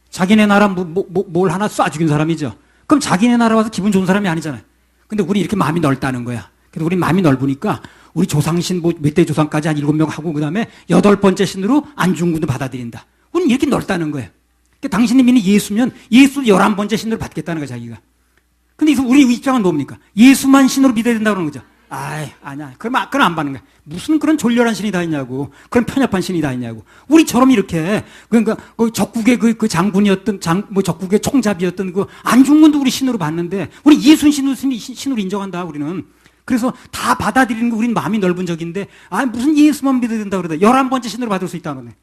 자기네 나라 뭘 하나 쏴 죽인 사람이죠. 그럼 자기네 나라 와서 기분 좋은 사람이 아니잖아요. 근데 우리 이렇게 마음이 넓다는 거야. 그래서 우리 마음이 넓으니까 우리 조상신 몇 대 조상까지 한 7명 하고 그다음에 8번째 신으로 안중근도 받아들인다. 우리는 이렇게 넓다는 거예요. 그러니까 당신이 믿는 예수면 예수 11번째 신으로 받겠다는 거야, 자기가. 근데 우리 입장은 뭡니까? 예수만 신으로 믿어야 된다고 그러는 거죠. 아니야. 그럼 안 받는 거야. 무슨 그런 졸렬한 신이 다 있냐고. 그런 편협한 신이 다 있냐고. 우리처럼 이렇게, 그러니까, 적국의 그 장군이었던, 적국의 총잡이였던 그 안중근도 우리 신으로 받는데, 우리 예수 신으로 인정한다, 우리는. 그래서 다 받아들이는 거 우리는 마음이 넓은 적인데, 무슨 예수만 믿어야 된다고 그러다. 11번째 신으로 받을 수 있다는 거네.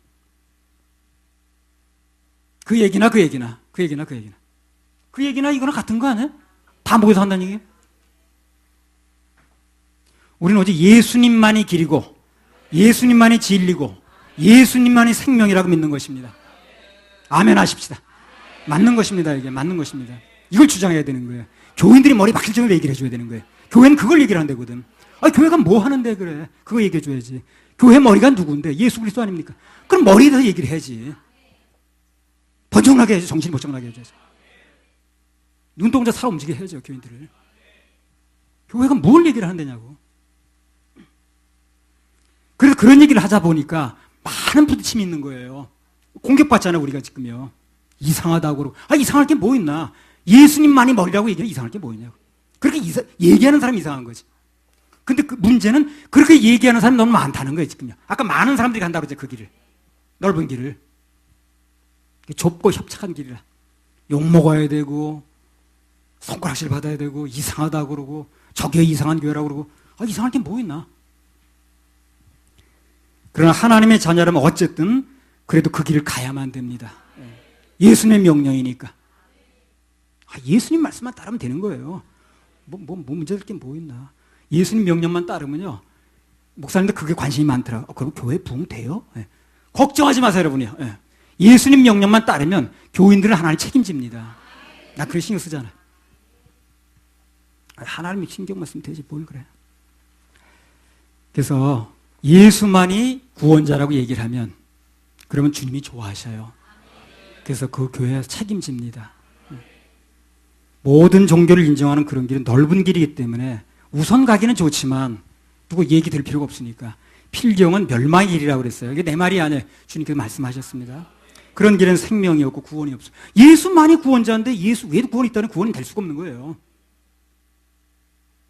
그 얘기나 이거랑 같은 거 아니야? 다 모여서 한다는 얘기예요? 우리는 오직 예수님만이 길이고 예수님만이 진리고 예수님만이 생명이라고 믿는 것입니다. 아멘 하십시다. 맞는 것입니다. 이게 맞는 것입니다. 이걸 주장해야 되는 거예요. 교인들이 머리 박힐 정도로 얘기를 해줘야 되는 거예요. 교회는 그걸 얘기를 한다거든. 아, 교회가 뭐 하는데 그래. 그거 얘기해줘야지. 교회 머리가 누구인데? 예수 그리스도 아닙니까? 그럼 머리에 대해서 얘기를 해야지. 번쩍나게 해야지. 정신이 번쩍나게 해야지. 눈동자 살아 움직이게 해야죠, 교인들을. 교회가 뭘 얘기를 한다냐고. 그래서 그런 얘기를 하자 보니까 많은 부딪힘이 있는 거예요. 공격받잖아요, 우리가 지금요. 이상하다고 그러고. 아, 이상할 게 뭐 있나. 예수님만이 머리라고 얘기해. 이상할 게 뭐 있냐고. 그렇게 얘기하는 사람이 이상한 거지. 근데 그 문제는 그렇게 얘기하는 사람이 너무 많다는 거예요, 지금요. 아까 많은 사람들이 간다고 그랬죠, 그 길을. 넓은 길을. 좁고 협착한 길이라. 욕먹어야 되고, 손가락질 받아야 되고, 이상하다고 그러고, 저게 이상한 교회라고 그러고, 아, 이상할 게 뭐 있나. 그러나 하나님의 자녀라면 어쨌든 그래도 그 길을 가야만 됩니다. 예수님의 명령이니까. 아, 예수님 말씀만 따르면 되는 거예요. 뭐 문제될 게 뭐 있나. 예수님 명령만 따르면요. 목사님들 그게 관심이 많더라. 그럼 교회 부흥 돼요? 예. 걱정하지 마세요, 여러분이요. 예. 예수님 명령만 따르면 교인들은 하나님 책임집니다. 나 그래 신경 쓰잖아. 하나님이 신경만 쓰면 되지 뭘 그래. 그래서 예수만이 구원자라고 얘기를 하면 그러면 주님이 좋아하셔요. 그래서 그 교회에 책임집니다. 모든 종교를 인정하는 그런 길은 넓은 길이기 때문에 우선 가기는 좋지만 누구 얘기 들 필요가 없으니까 필경은 멸망의 길이라고 그랬어요. 이게 내 말이 아니에요. 주님께서 말씀하셨습니다. 그런 길은 생명이 없고 구원이 없어요. 예수만이 구원자인데 예수 외에도 구원이 있다는 구원이 될 수가 없는 거예요.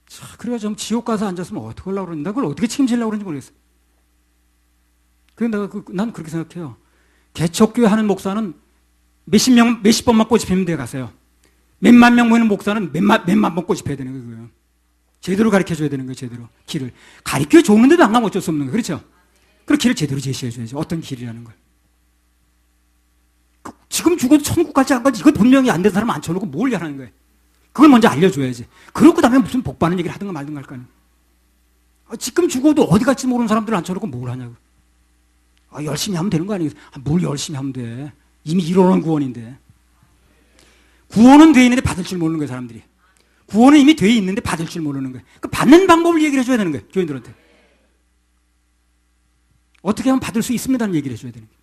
자, 그래가지고 지옥 가서 앉았으면 어떻게 하려고 그러는데 그걸 어떻게 책임지려고 그러는지 모르겠어요. 그래서 난 그렇게 생각해요. 개척교회 하는 목사는 몇십 번만 꼬집히면 돼 가세요. 몇만 명 모이는 목사는 몇만 번 꼬집혀야 되는 거예요. 제대로 가르쳐줘야 되는 거예요. 제대로 길을 가르쳐 줬는데도 안 가면 어쩔 수 없는 거예요. 그렇죠? 그 길을 제대로 제시해줘야죠. 어떤 길이라는 걸. 지금 죽어도 천국 갈지 안 갈지 이거 분명히 안 된 사람 앉혀놓고 뭘 하는 거예요. 그걸 먼저 알려줘야지. 그러고 다음에 무슨 복 받는 얘기를 하든가 말든가 할 거 아니에요. 지금 죽어도 어디 갈지 모르는 사람들을 앉혀놓고 뭘 하냐고. 열심히 하면 되는 거 아니겠어요? 뭘 열심히 하면 돼. 이미 이뤄놓은 구원인데. 구원은 돼 있는데 받을 줄 모르는 거예요, 사람들이. 구원은 이미 돼 있는데 받을 줄 모르는 거예요. 그 받는 방법을 얘기를 해줘야 되는 거예요, 교인들한테. 어떻게 하면 받을 수 있습니다는 얘기를 해줘야 되는 거예요.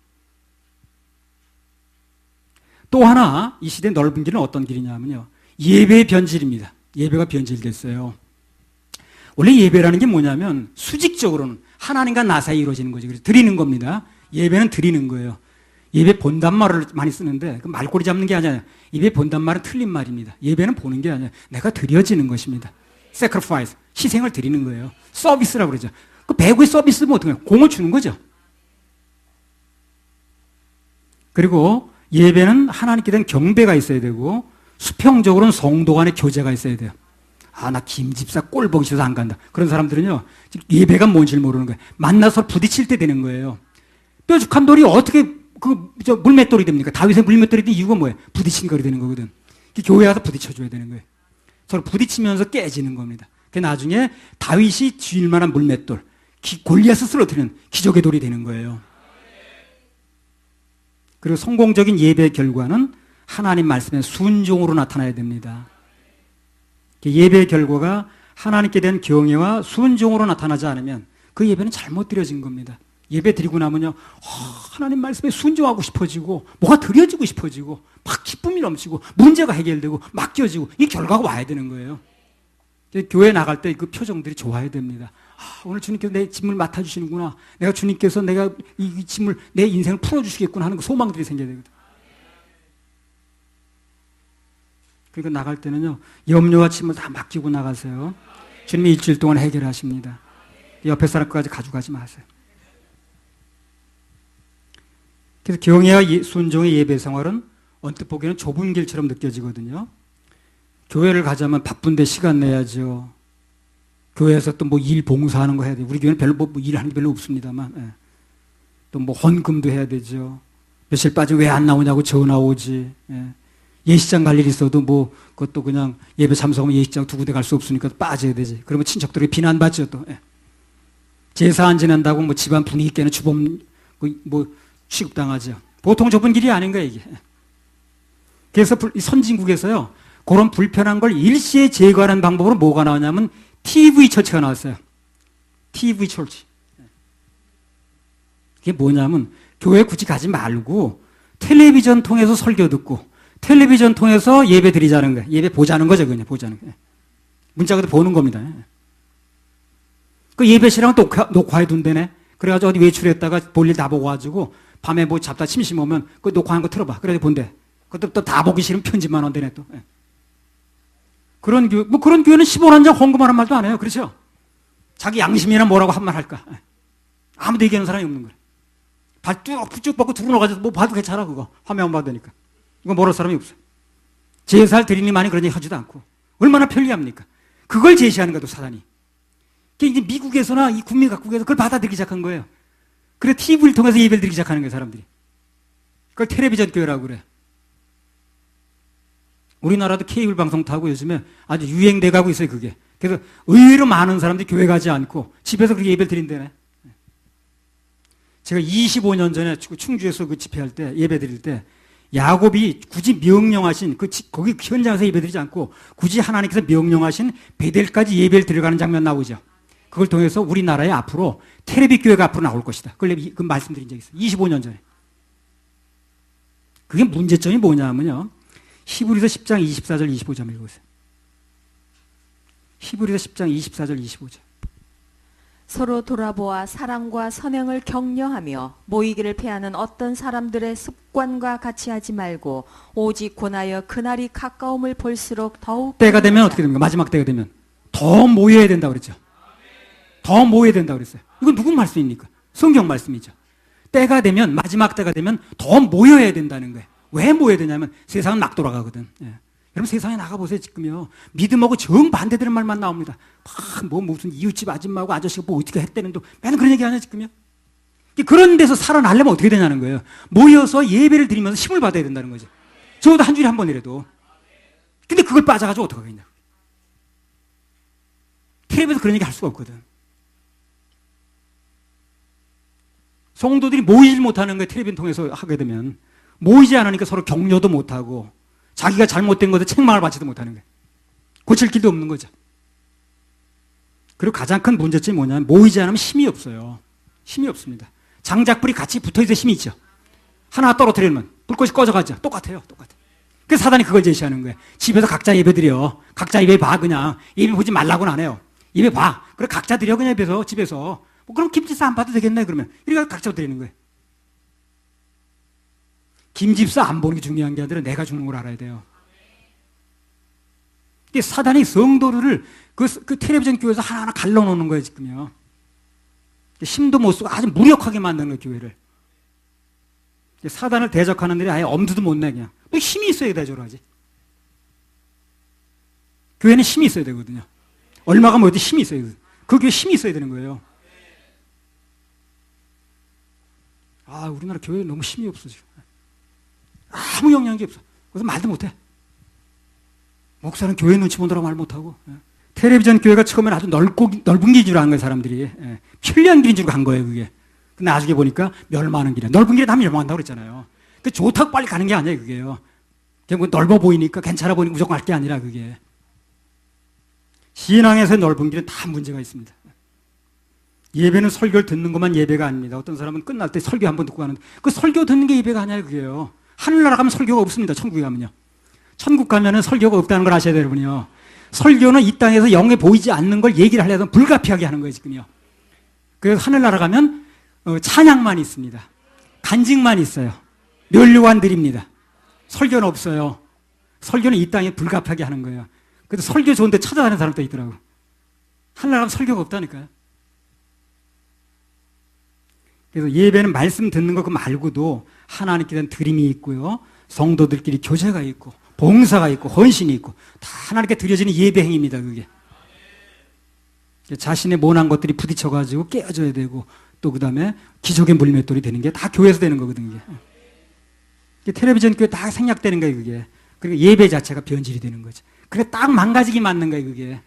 또 하나, 이 시대의 넓은 길은 어떤 길이냐면요. 예배의 변질입니다. 예배가 변질됐어요. 원래 예배라는 게 뭐냐면 수직적으로는 하나님과 나 사이에 이루어지는 거죠. 그래서 드리는 겁니다. 예배는 드리는 거예요. 예배 본단말을 많이 쓰는데 그 말꼬리 잡는 게 아니라 예배 본단말은 틀린 말입니다. 예배는 보는 게 아니라 내가 드려지는 것입니다. sacrifice, 희생을 드리는 거예요. 서비스라고 그러죠. 그 배구의 서비스면 어떻게 해요? 공을 주는 거죠. 그리고 예배는 하나님께 대한 경배가 있어야 되고 수평적으로는 성도 간의 교제가 있어야 돼요. 나 김집사 꼴 보기 싫어서 안 간다. 그런 사람들은요, 예배가 뭔지 모르는 거예요. 만나서 부딪힐 때 되는 거예요. 뾰족한 돌이 어떻게 물맷돌이 됩니까? 다윗의 물맷돌이 된 이유가 뭐예요? 부딪힌 거리 되는 거거든. 교회 가서 부딪혀줘야 되는 거예요. 서로 부딪히면서 깨지는 겁니다. 그 나중에 다윗이 쥐일 만한 물맷돌, 골리앗을 쓰러뜨리는 기적의 돌이 되는 거예요. 그리고 성공적인 예배의 결과는 하나님 말씀의 순종으로 나타나야 됩니다. 예배의 결과가 하나님께 대한 경외와 순종으로 나타나지 않으면 그 예배는 잘못 드려진 겁니다. 예배 드리고 나면요, 하나님 말씀에 순종하고 싶어지고 뭐가 드려지고 싶어지고 막 기쁨이 넘치고 문제가 해결되고 맡겨지고 이 결과가 와야 되는 거예요. 교회 나갈 때 그 표정들이 좋아야 됩니다. 오늘 주님께서 내 짐을 맡아주시는구나. 주님께서 내가 이 짐을 내 인생을 풀어주시겠구나 하는 그 소망들이 생겨야 되거든. 그러니까 나갈 때는요, 염려와 짐을 다 맡기고 나가세요. 주님이 일주일 동안 해결하십니다. 옆에 사람 것까지 가져가지 마세요. 그래서 경외와 순종의 예배 생활은 언뜻 보기에는 좁은 길처럼 느껴지거든요. 교회를 가자면 바쁜데 시간 내야죠. 교회에서 또 뭐 일 봉사하는 거 해야 돼요. 우리 교회는 별로 뭐 일하는 게 별로 없습니다만, 또 뭐 헌금도 해야 되죠. 며칠 빠져 왜 안 나오냐고 전화 오지. 예식장 갈 일 있어도 뭐 그것도 그냥 예배 참석하면 예식장 두 군데 갈 수 없으니까 빠져야 되지. 그러면 친척들에게 비난받죠 또. 제사 안 지낸다고 뭐 집안 분위기 깨는 주범 뭐 취급당하죠. 보통 좁은 길이 아닌가 이게. 그래서 선진국에서요, 그런 불편한 걸 일시에 제거하는 방법으로 뭐가 나오냐면 TV 처치가 나왔어요. TV 처치. 이게 뭐냐면 교회 굳이 가지 말고 텔레비전 통해서 설교 듣고 텔레비전 통해서 예배 드리자는 거예요. 예배 보자는 거죠. 그냥 보자는 거예요. 문자 그대로 보는 겁니다. 그 예배 시간 녹화해 둔다네. 그래가지고 어디 외출했다가 볼일 다 보고 가지고 밤에 뭐 잡다 심심하면 그 녹화한 거 틀어봐. 그래서 본대. 그것도 또 다 보기 싫으면 편집만 한다네 또. 그런 교회, 뭐 그런 교회는 15년 전 헌금하는 말도 안 해요. 그렇죠? 자기 양심이나 뭐라고 한 말 할까? 아무도 얘기하는 사람이 없는 거예요. 발 쭉 뻗고 들어놓아가지고 뭐 봐도 괜찮아 그거. 화면 봐도 되니까. 이거 모를 사람이 없어요. 제사를 드리니만이 그런 얘기 하지도 않고. 얼마나 편리합니까? 그걸 제시하는 거도 사단이. 그게 이제 미국에서나 이 국민 각국에서 그걸 받아들이기 시작한 거예요. 그래 TV를 통해서 예배를 드리기 시작하는 거예요, 사람들이. 그걸 텔레비전 교회라고 그래. 우리나라도 케이블 방송 타고 요즘에 아주 유행돼 가고 있어요, 그게. 그래서 의외로 많은 사람들이 교회 가지 않고 집에서 그렇게 예배를 드린다네. 제가 25년 전에 충주에서 그 집회할 때, 예배 드릴 때, 야곱이 굳이 명령하신, 거기 현장에서 예배 드리지 않고, 굳이 하나님께서 명령하신 베델까지 예배를 드려가는 장면 나오죠. 그걸 통해서 우리나라에 앞으로 테레비 교회가 앞으로 나올 것이다. 그걸 그 말씀드린 적이 있어요. 25년 전에. 그게 문제점이 뭐냐면요. 히브리서 10장 24절 25절 읽어보세요. 히브리서 10장 24절 25절. 서로 돌아보아 사랑과 선행을 격려하며 모이기를 패하는 어떤 사람들의 습관과 같이 하지 말고 오직 권하여 그날이 가까움을 볼수록 더욱 때가 되면 어떻게 됩니까? 마지막 때가 되면 더 모여야 된다고 그랬죠. 더 모여야 된다고 그랬어요. 이건 누구 말씀입니까? 성경 말씀이죠. 때가 되면, 마지막 때가 되면 더 모여야 된다는 거예요. 왜 모여야 되냐면 세상은 막 돌아가거든. 예. 여러분 세상에 나가보세요. 지금요. 믿음하고 정반대되는 말만 나옵니다. 뭐 무슨 이웃집 아줌마하고 아저씨가 뭐 어떻게 했다는 또 맨날 그런 얘기 하냐 지금요. 그런 데서 살아나려면 어떻게 되냐는 거예요. 모여서 예배를 드리면서 힘을 받아야 된다는 거죠. 적어도 한 주일에 한 번이라도. 근데 그걸 빠져가지고 어떡하겠냐. 텔레비에서 그런 얘기 할 수가 없거든. 성도들이 모이질 못하는 거예요. 텔레비전 통해서 하게 되면. 모이지 않으니까 서로 격려도 못하고 자기가 잘못된 것에 책망을 받지도 못하는 거예요. 고칠 길도 없는 거죠. 그리고 가장 큰 문제점이 뭐냐면 모이지 않으면 힘이 없어요. 힘이 없습니다. 장작불이 같이 붙어있어야 힘이 있죠. 하나 떨어뜨리면 불꽃이 꺼져가죠. 똑같아요. 그래서 사단이 그걸 제시하는 거예요. 집에서 각자 예배 드려. 각자 예배 봐 그냥. 예배 보지 말라고는 안 해요. 예배 봐. 그래 각자 드려 그냥 집에서. 뭐 그럼 김집사 안 봐도 되겠네 그러면. 이렇게 각자 드리는 거예요. 김집사 안 보는 게 중요한 게 아니라 내가 죽는 걸 알아야 돼요. 사단이 성도들을 그 텔레비전 교회에서 하나하나 갈라놓는 거예요, 지금요. 힘도 못 쓰고 아주 무력하게 만드는 거예요, 교회를. 사단을 대적하는 일이 아예 엄두도 못 내, 그냥. 또 힘이 있어야 대적을 하지. 교회는 힘이 있어야 되거든요. 얼마가 뭐든 힘이 있어야 되거든요. 그 교회에 힘이 있어야 되는 거예요. 아, 우리나라 교회에 너무 힘이 없어, 지금. 아무 영향이 없어. 그래서 말도 못해. 목사는 교회 눈치 보느라고 말 못하고. 텔레비전 교회가 처음에는 아주 넓은 길인 줄 아는 거예요, 사람들이. 편리한 길인 줄 간 거예요, 그게. 근데 나중에 보니까 멸망하는 길이야. 넓은 길에 하면 멸망한다고 그랬잖아요. 그 좋다고 빨리 가는 게 아니에요, 그게요. 그냥 뭐 넓어 보이니까, 괜찮아 보이니까 무조건 갈 게 아니라, 그게. 신앙에서의 넓은 길은 다 문제가 있습니다. 예배는 설교를 듣는 것만 예배가 아닙니다. 어떤 사람은 끝날 때 설교 한 번 듣고 가는데, 그 설교 듣는 게 예배가 아니에요, 그게요. 하늘나라 가면 설교가 없습니다, 천국에 가면요. 천국 가면은 설교가 없다는 걸 아셔야 돼요, 여러분요. 설교는 이 땅에서 영에 보이지 않는 걸 얘기를 하려면 불가피하게 하는 거예요, 지금요. 그래서 하늘나라 가면 찬양만 있습니다. 간증만 있어요. 면류관 드립니다. 설교는 없어요. 설교는 이 땅에 불가피하게 하는 거예요. 그래서 설교 좋은데 찾아가는 사람도 있더라고요. 하늘나라 가면 설교가 없다니까요. 그래서 예배는 말씀 듣는 거 그 말고도 하나님께 대한 드림이 있고요. 성도들끼리 교제가 있고 봉사가 있고 헌신이 있고 다 하나님께 드려지는 예배 행위입니다. 그게. 자신의 모난 것들이 부딪혀가지고 깨어져야 되고 또 그 다음에 기적의 물맷돌이 되는 게 다 교회에서 되는 거거든요. 이게. 텔레비전 교회 다 생략되는 거예요. 그게. 그리고 예배 자체가 변질이 되는 거죠. 그게 딱 망가지기 맞는 거예요. 그게.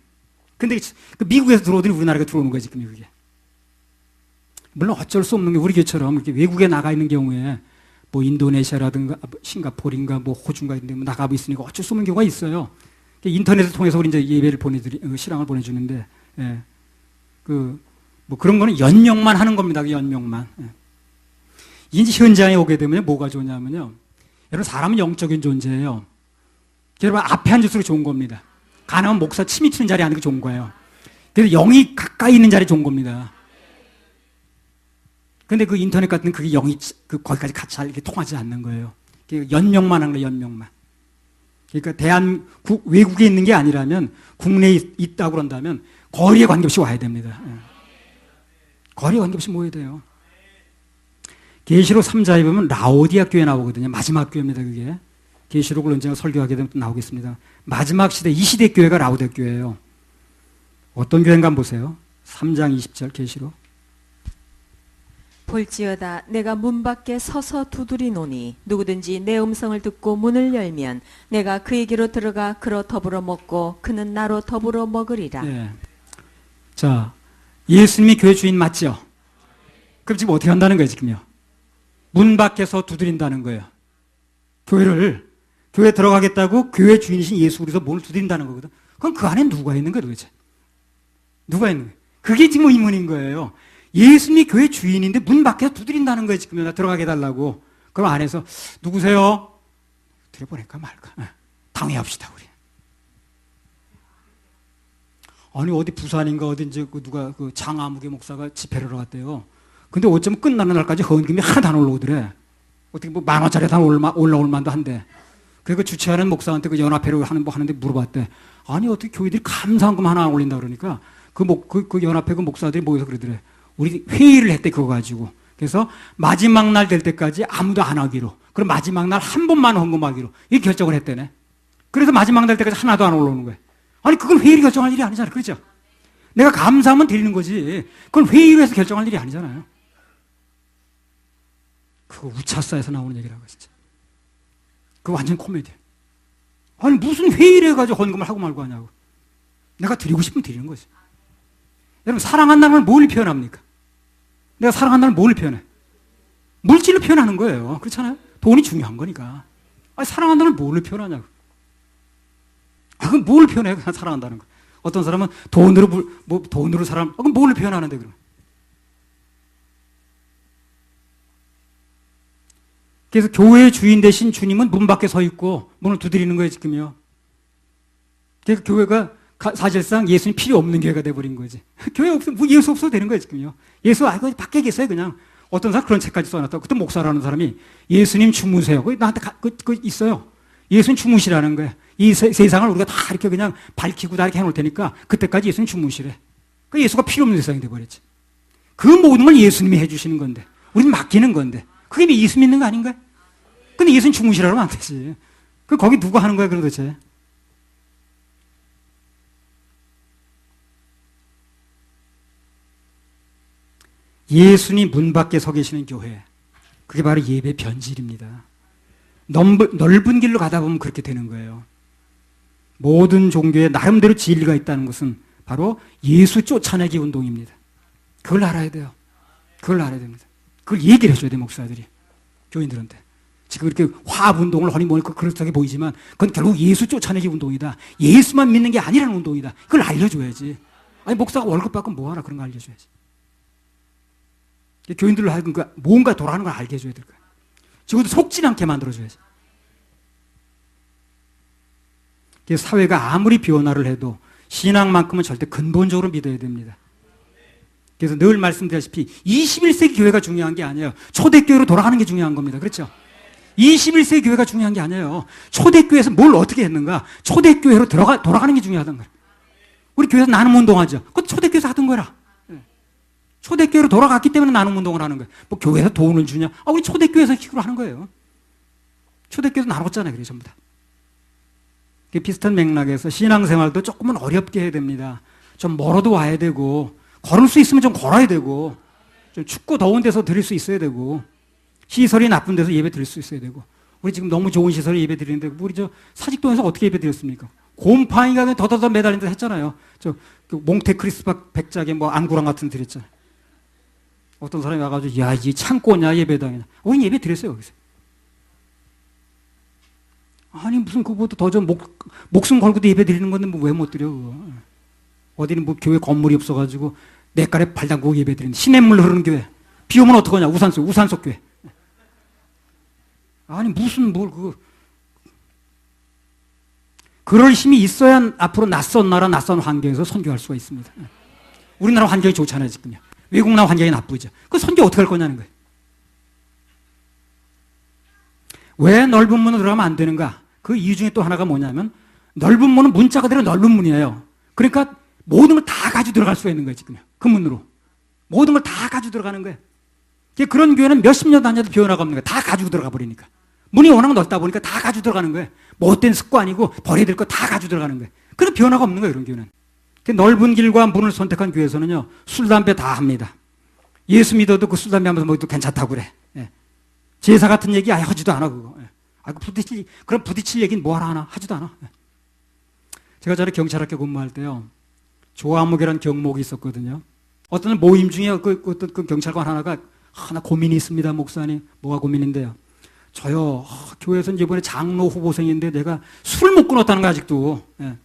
근데 그 미국에서 들어오더니 우리나라가 들어오는 거지. 그게. 물론 어쩔 수 없는 게 우리 교회처럼 이렇게 외국에 나가 있는 경우에 뭐 인도네시아라든가 싱가포르인가 뭐 호주인가 이런 데 나가고 있으니까 어쩔 수 없는 경우가 있어요. 인터넷을 통해서 우리 이제 예배를 신앙을 보내주는데, 예. 뭐 그런 거는 연명만 하는 겁니다. 그 연명만. 예. 이제 현장에 오게 되면 뭐가 좋냐면요. 여러분, 사람은 영적인 존재예요. 여러분, 앞에 앉을수록 좋은 겁니다. 가능하면 목사 침이 튀는 자리에 앉는 게 좋은 거예요. 그래서 영이 가까이 있는 자리에 좋은 겁니다. 근데 그 인터넷 같은 그게 영이 거기까지 같이 잘 이렇게 통하지 않는 거예요. 연명만 하는 거예요, 연명만. 그러니까 외국에 있는 게 아니라면 국내에 있다고 그런다면 거리에 관계없이 와야 됩니다. 예. 거리에 관계없이 모여야 돼요. 계시록 3장에 보면 라오디아 교회 나오거든요. 마지막 교회입니다, 그게. 계시록을 언젠가 설교하게 되면 또 나오겠습니다. 마지막 시대, 이 시대 교회가 라오디아 교회예요. 어떤 교회인가 한번 보세요. 3장 20절 계시록. 볼지어다 내가 문 밖에 서서 두드리노니 누구든지 내 음성을 듣고 문을 열면 내가 그에게로 들어가 그로 더불어 먹고 그는 나로 더불어 먹으리라. 네. 자, 예수님이 교회 주인 맞죠? 그럼 지금 어떻게 한다는 거예요, 지금요? 문 밖에서 두드린다는 거예요. 교회 들어가겠다고 교회 주인이신 예수 그리스도 문을 두드린다는 거거든. 그럼 그 안에 누가 있는 거예요, 도대체? 누가 있는 거예요? 그게 지금 의문인 거예요. 예수님이 교회 주인인데 문 밖에서 두드린다는 거예요, 지금. 나 들어가게 해달라고. 그럼 안에서 누구세요? 들여보낼까 말까. 당회합시다, 우리. 아니, 어디 부산인가 어딘지 누가 장아무개 목사가 집회를 하러 갔대요. 근데 어쩌면 끝나는 날까지 헌금이 하나도 안 올라오더래. 어떻게 뭐 10,000원짜리 다 올라올 만도 한데. 그리고 주최하는 목사한테 그 연합회로 하는데 물어봤대. 아니, 어떻게 교회들이 감사한금 하나 안 올린다 그러니까 그 연합회 그 목사들이 모여서 그러더래. 우리 회의를 했대, 그거 가지고. 그래서 마지막 날 될 때까지 아무도 안 하기로. 그럼 마지막 날 한 번만 헌금하기로. 이렇게 결정을 했대네. 그래서 마지막 날 때까지 하나도 안 올라오는 거예요. 아니, 그건 회의를 결정할 일이 아니잖아요. 그렇죠? 내가 감사하면 드리는 거지. 그건 회의로 해서 결정할 일이 아니잖아요. 그거 우차사에서 나오는 얘기라고, 진짜. 그거 완전 코미디야. 아니, 무슨 회의를 해가지고 헌금을 하고 말고 하냐고. 내가 드리고 싶으면 드리는 거지. 여러분, 사랑한다는 걸 뭘 표현합니까? 내가 사랑한다는 걸 뭘 표현해? 물질로 표현하는 거예요. 그렇잖아요? 돈이 중요한 거니까. 아니, 사랑한다는 걸 뭘로 표현하냐고. 그건 뭘 표현해, 그냥 사랑한다는 거. 어떤 사람은 돈으로 사람, 그럼 뭘로 표현하는데, 그러면? 그래서 교회의 주인 대신 주님은 문 밖에 서 있고 문을 두드리는 거예요, 지금요. 그래서 교회가 사실상 예수님 필요 없는 교회가 돼버린 거지. 교회 없으면 예수 없어도 되는 거예요, 지금요. 예수 밖에 계세요, 그냥. 어떤 사람 그런 책까지 써놨다고. 그때 목사라는 사람이 예수님 주무세요. 그거 나한테 있어요. 예수님 주무시라는 거예요. 이 세상을 우리가 다 이렇게 그냥 밝히고 다 이렇게 해놓을 테니까 그때까지 예수님 주무시래. 그 예수가 필요 없는 세상이 돼버렸지. 그 모든 걸 예수님이 해주시는 건데, 우리는 맡기는 건데, 그게 예수 믿는 거 아닌가요? 근데 예수님 주무시라고 하면 안 되지. 거기 누가 하는 거야, 그럼 도대체? 예수님 문 밖에 서 계시는 교회. 그게 바로 예배 변질입니다. 넓은 길로 가다 보면 그렇게 되는 거예요. 모든 종교에 나름대로 진리가 있다는 것은 바로 예수 쫓아내기 운동입니다. 그걸 알아야 돼요. 그걸 알아야 됩니다. 그걸 얘기를 해줘야 돼, 목사들이. 교인들한테. 지금 이렇게 화합운동을 하니 뭐니 그렇다게 보이지만 그건 결국 예수 쫓아내기 운동이다. 예수만 믿는 게 아니라는 운동이다. 그걸 알려줘야지. 아니, 목사가 월급 받고 뭐하나, 그런 거 알려줘야지. 교인들로 하여금 뭔가 돌아가는 걸 알게 해줘야 될 거야. 적어도 속지 않게 만들어줘야지. 그래서 사회가 아무리 변화를 해도 신앙만큼은 절대 근본적으로 믿어야 됩니다. 그래서 늘 말씀드렸다시피 21세기 교회가 중요한 게 아니에요. 초대교회로 돌아가는 게 중요한 겁니다. 그렇죠? 21세기 교회가 중요한 게 아니에요. 초대교회에서 뭘 어떻게 했는가? 초대교회로 돌아가는 게 중요하단 거예요. 우리 교회에서 나눔 운동하죠. 그것도 초대교회에서 하던 거라. 초대교회로 돌아갔기 때문에 나눔 운동을 하는 거예요. 뭐 교회에서 돈을 주냐? 우리 초대교회에서 식으로 하는 거예요. 초대교회에서 나눴잖아요. 그래, 전부 다. 비슷한 맥락에서 신앙생활도 조금은 어렵게 해야 됩니다. 좀 멀어도 와야 되고, 걸을 수 있으면 좀 걸어야 되고, 좀 춥고 더운 데서 드릴 수 있어야 되고, 시설이 나쁜 데서 예배 드릴 수 있어야 되고. 우리 지금 너무 좋은 시설에 예배 드리는데, 우리 사직동에서 어떻게 예배 드렸습니까? 곰팡이가 더더더 매달린 데 했잖아요. 몽테크리스박 백작에 안구랑 같은 데 드렸잖아요. 어떤 사람이 와가지고, 야, 이 창고냐, 예배당이냐. 우린 예배 드렸어요, 거기서. 아니 무슨 그거보다 더 좀 목숨 걸고도 예배 드리는 건데 뭐 왜 못 드려 그거. 어디는 뭐 교회 건물이 없어가지고 냇가에 발 담그고 예배 드리는데 시냇물 흐르는 교회. 비 오면 어떡하냐 우산속 교회. 아니 무슨 뭘 그럴 힘이 있어야 앞으로 낯선 나라 낯선 환경에서 선교할 수가 있습니다. 우리나라 환경이 좋잖아요 지금요. 외국 나라 환경이 나쁘죠. 그 선교 어떻게 할 거냐는 거예요. 왜 넓은 문으로 들어가면 안 되는가? 그 이유 중에 또 하나가 뭐냐면 넓은 문은 문자 그대로 넓은 문이에요. 그러니까 모든 걸 다 가지고 들어갈 수가 있는 거예요 지금. 그 문으로 모든 걸 다 가지고 들어가는 거예요. 그런 교회는 몇십 년 다녀도 변화가 없는 거예요. 다 가지고 들어가 버리니까. 문이 워낙 넓다 보니까 다 가지고 들어가는 거예요. 못된 습관이고 버려야 될 거 다 가지고 들어가는 거예요. 그래서 변화가 없는 거예요 이런 교회는. 넓은 길과 문을 선택한 교회에서는요 술 담배 다 합니다. 예수 믿어도 그 술 담배 하면서 뭐또 괜찮다고 그래. 예. 제사 같은 얘기 아예 하지도 않아 그거. 예. 그럼 부딪힐 얘기는 뭐하러 하나 하지도 않아. 예. 제가 전에 경찰학교 근무할 때요 조화목이라는 경목이 있었거든요. 어떤 모임 중에 어떤 그 경찰관 하나 고민이 있습니다 목사님. 뭐가 고민인데요? 저요 교회에서 이번에 장로 후보생인데 내가 술을 못 끊었다는 거 아직도. 예.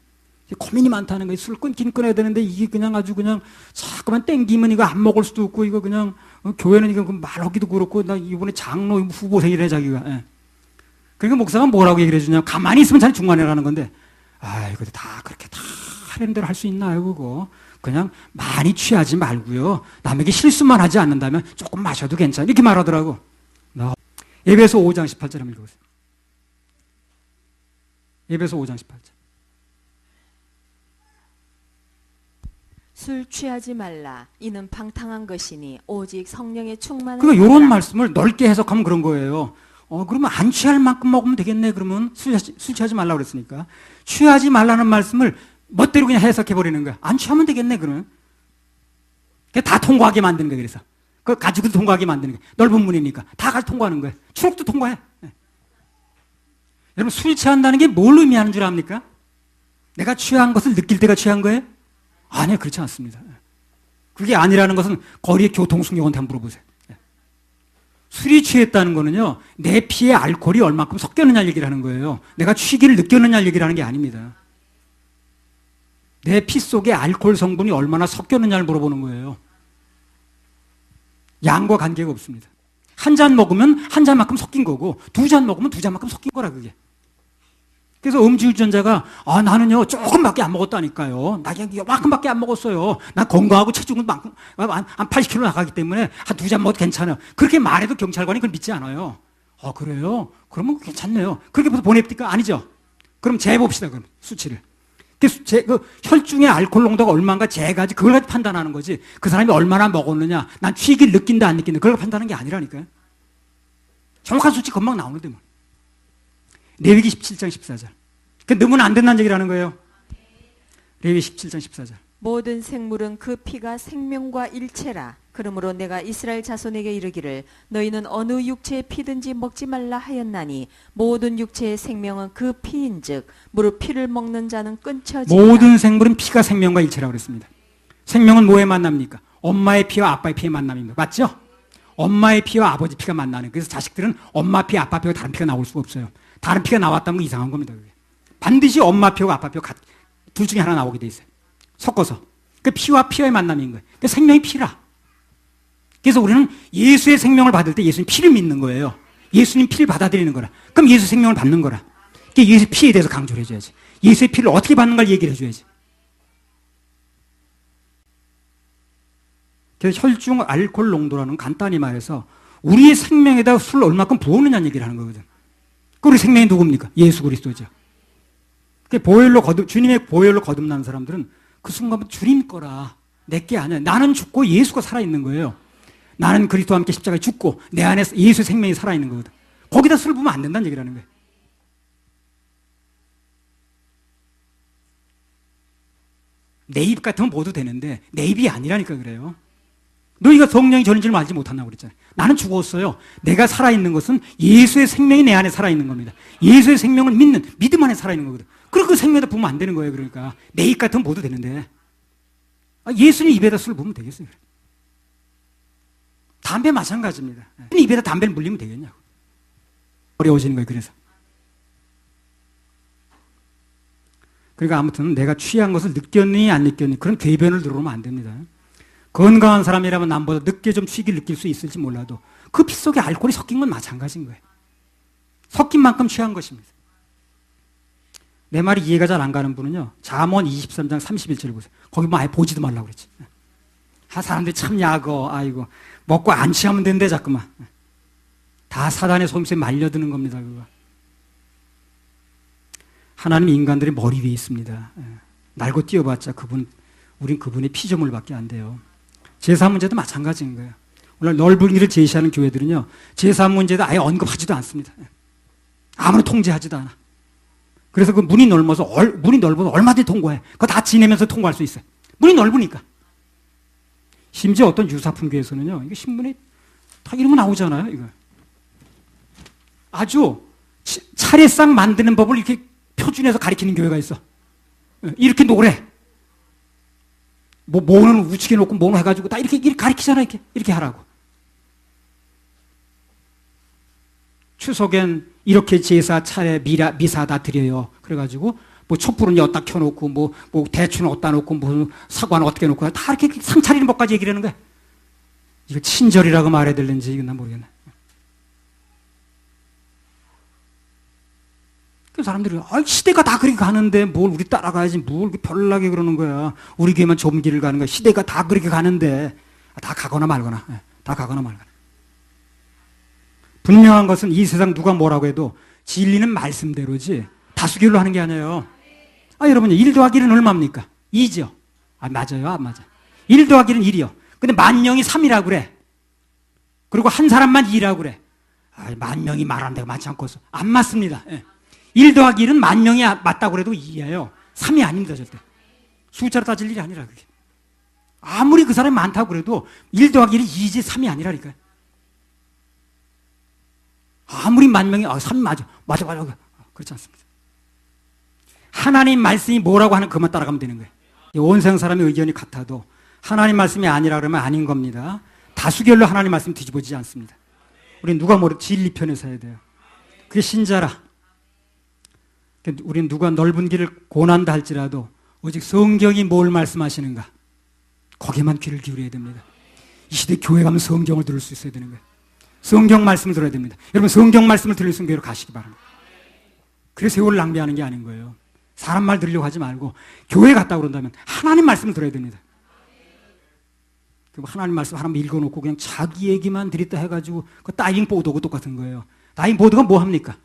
고민이 많다는 거예요. 술 끊긴 끊어야 되는데 이게 그냥 아주 그냥 자꾸만 땡기면 이거 안 먹을 수도 없고 이거 그냥 교회는 이거 말하기도 그렇고 나 이번에 장로 후보생이래 자기가. 예. 그러니까 목사가 뭐라고 얘기를 해주냐면 가만히 있으면 잘 중간에 가는 건데 이거 다 그렇게 다 하려는 대로 할 수 있나요 그거. 그냥 많이 취하지 말고요. 남에게 실수만 하지 않는다면 조금 마셔도 괜찮아. 이렇게 말하더라고. 에베소 5장 18절 한번 읽어보세요. 에베소 5장 18절. 술 취하지 말라. 이는 방탕한 것이니 오직 성령의 충만을 그러니까 이런 말씀을 넓게 해석하면 그런 거예요. 그러면 안 취할 만큼 먹으면 되겠네. 그러면 술 취하지 말라고 그랬으니까. 취하지 말라는 말씀을 멋대로 그냥 해석해 버리는 거야. 안 취하면 되겠네. 그러면. 다 통과하게 만드는 거야. 그래서. 그거 가지고도 통과하게 만드는 거야. 넓은 문이니까. 다 같이 통과하는 거야. 추록도 통과해. 네. 여러분 술 취한다는 게 뭘 의미하는 줄 압니까? 내가 취한 것을 느낄 때가 취한 거예요? 아니요, 그렇지 않습니다. 그게 아니라는 것은 거리의 교통수경한테 한번 물어보세요. 술이 취했다는 거는요, 내 피에 알코올이 얼마큼 섞였느냐 얘기를 하는 거예요. 내가 취기를 느꼈느냐 얘기를 하는 게 아닙니다. 내 피 속에 알코올 성분이 얼마나 섞였느냐를 물어보는 거예요. 양과 관계가 없습니다. 한 잔 먹으면 한 잔만큼 섞인 거고, 두 잔 먹으면 두 잔만큼 섞인 거라, 그게. 그래서 음주운전자가 나는요 조금밖에 안 먹었다니까요. 나 그냥 요만큼밖에 안 먹었어요. 나 건강하고 체중은 한 80kg 나가기 때문에 한 두 잔 먹어도 괜찮아요. 그렇게 말해도 경찰관이 그걸 믿지 않아요. 그래요? 그러면 괜찮네요. 그렇게 해서 보냅니까? 아니죠. 그럼 재봅시다. 그럼 수치를. 그 혈중의 알코올 농도가 얼마인가 재가지고 그걸 가지고 판단하는 거지. 그 사람이 얼마나 먹었느냐, 난 취기를 느낀다 안 느낀다 그걸 판단하는 게 아니라니까요. 정확한 수치 금방 나오는데 뭐. 레위기 17장 14절. 넣으면 안 된다는 얘기를 하는 거예요. 레위기 17장 14절. 모든 생물은 그 피가 생명과 일체라. 그러므로 내가 이스라엘 자손에게 이르기를 너희는 어느 육체의 피든지 먹지 말라 하였나니 모든 육체의 생명은 그 피인즉 무릇 피를 먹는 자는 끊쳐지리라. 모든 생물은 피가 생명과 일체라고 그랬습니다. 생명은 뭐에 만납니까? 엄마의 피와 아빠의 피의 만남입니다. 맞죠? 엄마의 피와 아버지 피가 만나는. 그래서 자식들은 엄마 피, 아빠 피와 다른 피가 나올 수가 없어요. 다른 피가 나왔다면 이상한 겁니다. 그게. 반드시 엄마 피와 아빠 피와 둘 중에 하나 나오게 돼 있어요. 섞어서. 그 피와 피와의 만남인 거예요. 그 생명이 피라. 그래서 우리는 예수의 생명을 받을 때 예수님 피를 믿는 거예요. 예수님 피를 받아들이는 거라. 그럼 예수 생명을 받는 거라. 예수 피에 대해서 강조를 해줘야지. 예수의 피를 어떻게 받는가를 얘기를 해줘야지. 그래서 혈중 알코올 농도라는 간단히 말해서 우리의 생명에다 술을 얼마큼 부었느냐는 얘기를 하는 거거든. 그 우리 생명이 누굽니까? 예수 그리스도죠. 주님의 보혈로 거듭나는 사람들은 그 순간부터 주님 거라. 내게 아니야. 나는 죽고 예수가 살아있는 거예요. 나는 그리스도와 함께 십자가에 죽고 내 안에 예수의 생명이 살아있는 거거든. 거기다 술 부으면 안 된다는 얘기를 하는 거예요. 내 입 같으면 모두 되는데 내 입이 아니라니까 그래요. 너희가 성령이 저는 줄 알지 못한다고 그랬잖아요. 나는 죽었어요. 내가 살아있는 것은 예수의 생명이 내 안에 살아있는 겁니다. 예수의 생명을 믿는 믿음 안에 살아있는 거거든. 그리고 그 생명에다 부으면 안 되는 거예요. 그러니까 내 입 같으면 모두 되는데 예수님 입에다 술 부으면 되겠어요. 담배 마찬가지입니다. 입에다 담배를 물리면 되겠냐고. 어려워지는 거예요. 그래서 그러니까 아무튼 내가 취한 것을 느꼈니 안 느꼈니 그런 궤변을 들어오면 안 됩니다. 건강한 사람이라면 남보다 늦게 좀 취기를 느낄 수 있을지 몰라도 그 피 속에 알코올이 섞인 건 마찬가지인 거예요. 섞인 만큼 취한 것입니다. 내 말이 이해가 잘 안 가는 분은요, 잠언 23장 31절을 보세요. 거기 뭐 아예 보지도 말라고 그랬지. 사람들이 참 야거, 아이고, 먹고 안 취하면 된대, 자꾸만. 다 사단의 속임수에 말려드는 겁니다, 그거. 하나님 인간들의 머리 위에 있습니다. 날고 뛰어봤자 우린 그분의 피조물밖에 안 돼요. 제사 문제도 마찬가지인 거예요. 오늘 넓은 길을 제시하는 교회들은요, 제사 문제도 아예 언급하지도 않습니다. 아무나 통제하지도 않아. 그래서 그 문이 넓어서 얼마든지 통과해. 그거 다 지내면서 통과할 수 있어요. 문이 넓으니까. 심지어 어떤 유사품 교회에서는요, 이게 신문에 다 이런 거 나오잖아요, 이거. 아주 차례상 만드는 법을 이렇게 표준해서 가리키는 교회가 있어. 이렇게 노래. 뭐는 우측에 놓고 뭐는 해가지고 다 이렇게 가리키잖아, 이렇게 하라고. 추석엔 이렇게 제사, 차례, 미사 다 드려요. 그래가지고, 뭐 촛불은 여기다 켜놓고, 뭐 대추는 어디다 놓고, 무슨 사과는 어떻게 놓고, 다 이렇게 상 차리는 법까지 얘기를 하는 거야. 이거 친절이라고 말해야 될는지, 이건 난 모르겠네. 그 사람들이, 시대가 다 그렇게 가는데, 뭘 우리 따라가야지, 뭘 별나게 그러는 거야. 우리 교회만 좁은 길을 가는 거야. 시대가 다 그렇게 가는데, 다 가거나 말거나, 다 가거나 말거나. 분명한 것은 이 세상 누가 뭐라고 해도 진리는 말씀대로지 다수결로 하는 게 아니에요. 여러분 1 더하기 1은 얼마입니까? 2죠. 맞아요. 안 맞아. 1 더하기 1은 1이요. 근데 10,000명이 3이라고 그래. 그리고 한 사람만 2라고 그래. 10,000명이 말하는 데가 많지 않고서. 안 맞습니다. 1 더하기 1은 10,000명이 맞다고 그래도 2예요. 3이 아닙니다. 절대. 숫자로 따질 일이 아니라 그게. 아무리 그 사람이 많다고 그래도 1 더하기 1이 2지 3이 아니라니까요. 아무리 10,000명이 3 맞아. 그렇지 않습니다. 하나님 말씀이 뭐라고 하는 그것만 따라가면 되는 거예요. 온 세상 사람의 의견이 같아도 하나님 말씀이 아니라 그러면 아닌 겁니다. 다수결로 하나님 말씀 뒤집어지지 않습니다. 우리는 누가 뭐래도 진리 편에 서야 돼요. 그게 신자라. 우리는 누가 넓은 길을 고난다 할지라도 오직 성경이 뭘 말씀하시는가 거기에만 귀를 기울여야 됩니다. 이 시대 교회 가면 성경을 들을 수 있어야 되는 거예요. 성경 말씀을 들어야 됩니다. 여러분 성경 말씀을 들을 수 있는 교회로 가시기 바랍니다. 그래서 세월을 낭비하는 게 아닌 거예요. 사람 말 들으려고 하지 말고 교회 갔다 그런다면 하나님 말씀을 들어야 됩니다. 하나님 말씀 하나만 읽어놓고 그냥 자기 얘기만 드렸다 해가지고 그 다이빙 보드하고 똑같은 거예요. 다이빙 보드가 뭐 합니까?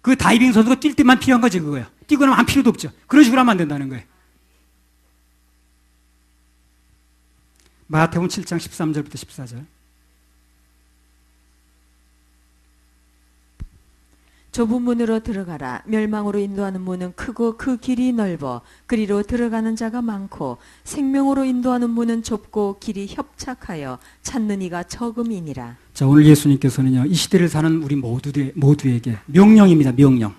그 다이빙 선수가 뛸 때만 필요한 거지 그거예요. 뛰고 나면 안 필요도 없죠. 그런 식으로 하면 안 된다는 거예요. 마태복음 7장 13절부터 14절. 좁은 문으로 들어가라. 멸망으로 인도하는 문은 크고 그 길이 넓어 그리로 들어가는 자가 많고 생명으로 인도하는 문은 좁고 길이 협착하여 찾는 이가 적음이니라. 자, 오늘 예수님께서는요 이 시대를 사는 우리 모두에게 명령입니다. 명령.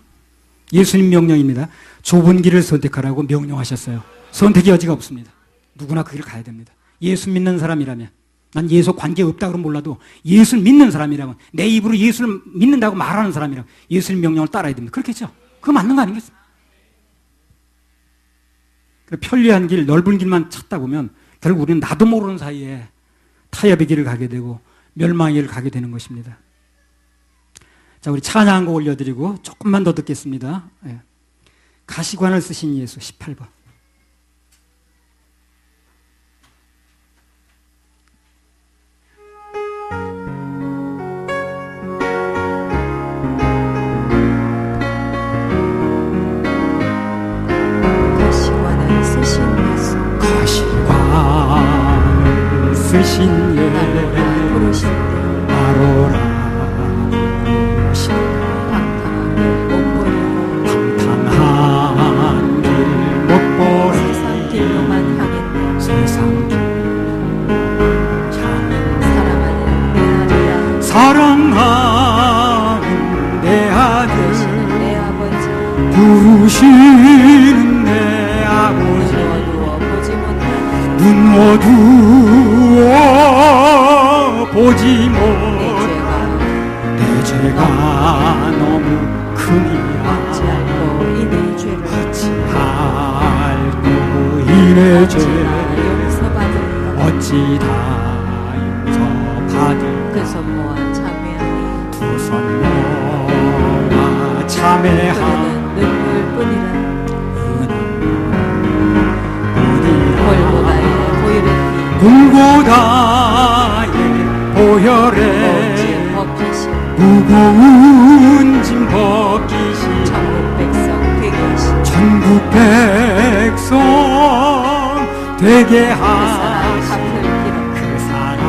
예수님 명령입니다. 좁은 길을 선택하라고 명령하셨어요. 선택의 여지가 없습니다. 누구나 그 길을 가야 됩니다. 예수 믿는 사람이라면, 난 예수 관계없다 그러면 몰라도 예수 믿는 사람이라면, 내 입으로 예수를 믿는다고 말하는 사람이라면 예수님 명령을 따라야 됩니다. 그렇겠죠? 그거 맞는 거 아니겠어요? 편리한 길, 넓은 길만 찾다 보면 결국 우리는 나도 모르는 사이에 타협의 길을 가게 되고 멸망의 길을 가게 되는 것입니다. 자, 우리 찬양 한 곡 올려드리고 조금만 더 듣겠습니다. 가시관을 쓰신 예수 18번. 쓰신 예수 부르실 때 나로라 방탕한 길 못 버리고 세상 길로만 향했네. 세상 길 향해 사랑하는 내 아들 내 아버지 부르시는 내 아버지 눈 어두워 보지 못해 내 죄가 너무 크니라 어찌 알고 이 내 죄를 어찌 내 죄 용서받을까 어찌 다 용서받을까 그 선모와 참회하니 두 선모와 참회하니 그는 눈물뿐이라 은은뿐이라 골고다의 보혈의 골고다의 피 보혈에 오직 벗기시 무거운 짐 벗기시 천국 백성 되게 하시 천국 백성 되게 그 사랑 하시 갚을 길은 그 사랑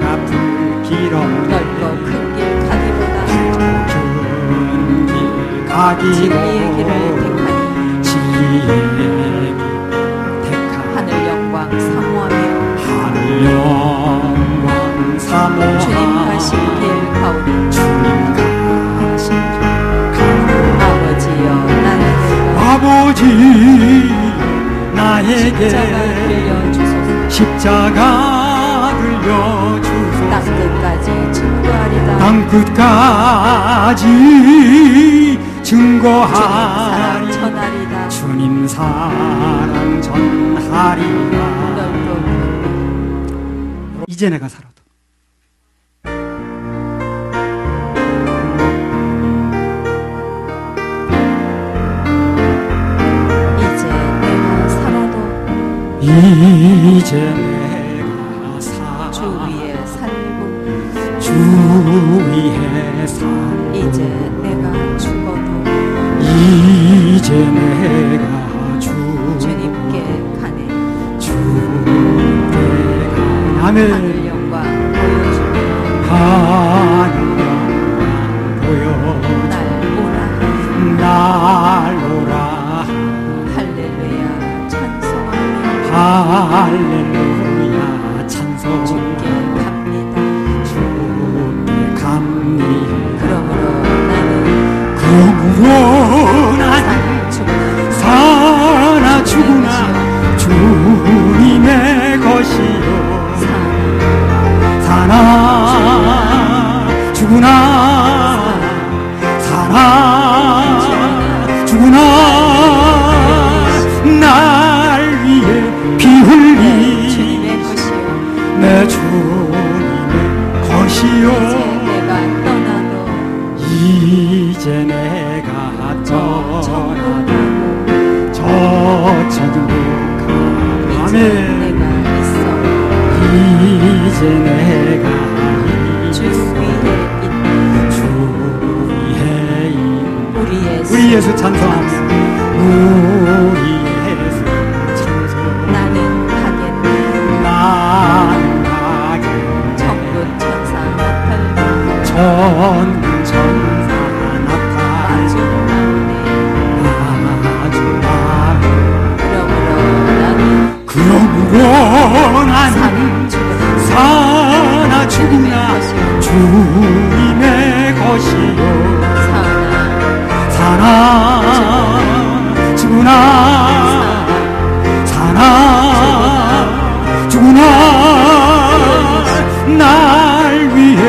갚을 길은 넓고 큰 길 가기보다 큰길 진리의 길을 가기로 택하니 진리의 길 택하니 하늘 영광 사모하며 하늘 영광 사모하니 주님 가신 길 가오니 주님 가신 길 아버지여 나에게 아버지 나에게 십자가 들려주소서 십자가 들려주소서 땅끝까지 증거하리다 땅 끝까지 주님 사랑 증거하리 전하리다 주님 사랑 전하리라 넓고 이제 내가 살아도 이제 내가 살아도 이제 내가 주 위에 살고 주 위에 살 이제 내가 죽어도 이제 내가 주님께 가네 주님께 가네 하늘 아멘 영광 보여주며 하늘 영광 보여 날 오라 날 오라 할렐루야 찬송하며 할렐루야 찬송 주께 갑니다 주께 갑니다 그러므로 나는 그러므로 나는 죽으나 사나 죽으나 주님의 것이요 사나 죽으나 사나 죽으나 날 위해 피 흘리 주님의 것이요 내 주님의 것이요 이제 내가 떠나도 이제 내가 떠나도 저 천국 이제 아멘 내가 있어 이제 내가 주 위에 있는 주 위에 있는 우리 예수 우리 예수 찬송하며 우리 예수 찬송 나는 가겠네 나는 가게 천군 천사 나팔고 천군 천사 아주 나타나 나오네 아주 나를 그러므로 나는 그러므로 나는 사나 죽으나 사나 죽으나 주님의 것이요 사나 사나 죽으나 사나 죽으나 날 위해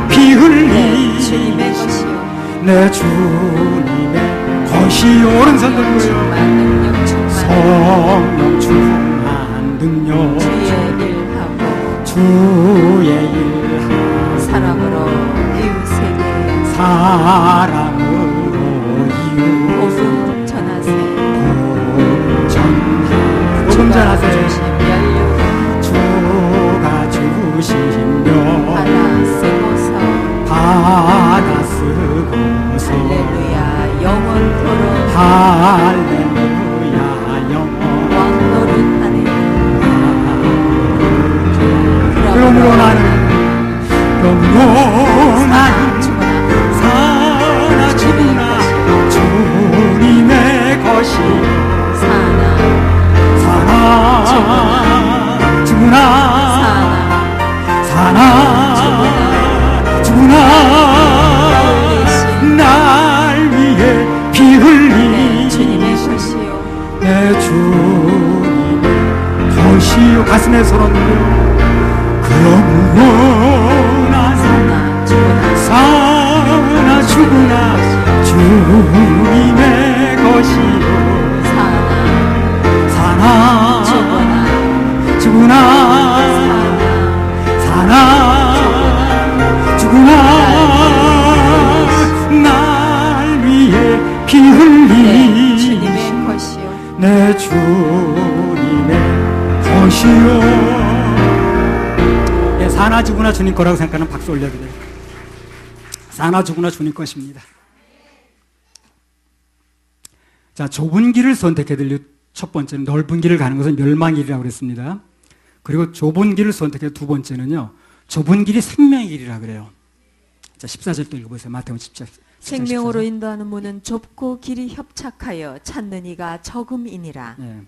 피 흘리 주님의 것이요 내 주님의 것이요 오른손 들고요 충만 능력 충만 성령 충만 능력 주의 일하고 주의 일하고 사랑으로 이웃에게 사랑으로 이웃 복음 전하세 복음 전하세 주신 연료 주가 주신 명 받아 쓰고서 받아 쓰고서 할렐루야 영원토록 할렐루야 영원 왕노릇하네 그러므로 나는 죽으나 사나 죽으나 주님의 것이 사나 사나 죽으나 사나 죽으나 날 위해 피 흘리 주님의 내 주님의 것이요. 예, 사나 죽으나 주님 거라고 생각하는 박수 올려드려요. 사나 죽으나 주님 것입니다. 자, 좁은 길을 선택해야 될 첫 번째는 넓은 길을 가는 것은 멸망길이라고 그랬습니다. 그리고 좁은 길을 선택해 두 번째는요, 좁은 길이 생명의 길이라 그래요. 자, 14절 또 읽어보세요. 마태복음 10절. 생명으로 인도하는 문은 좁고 길이 협착하여 찾는 이가 적음이니라. 예.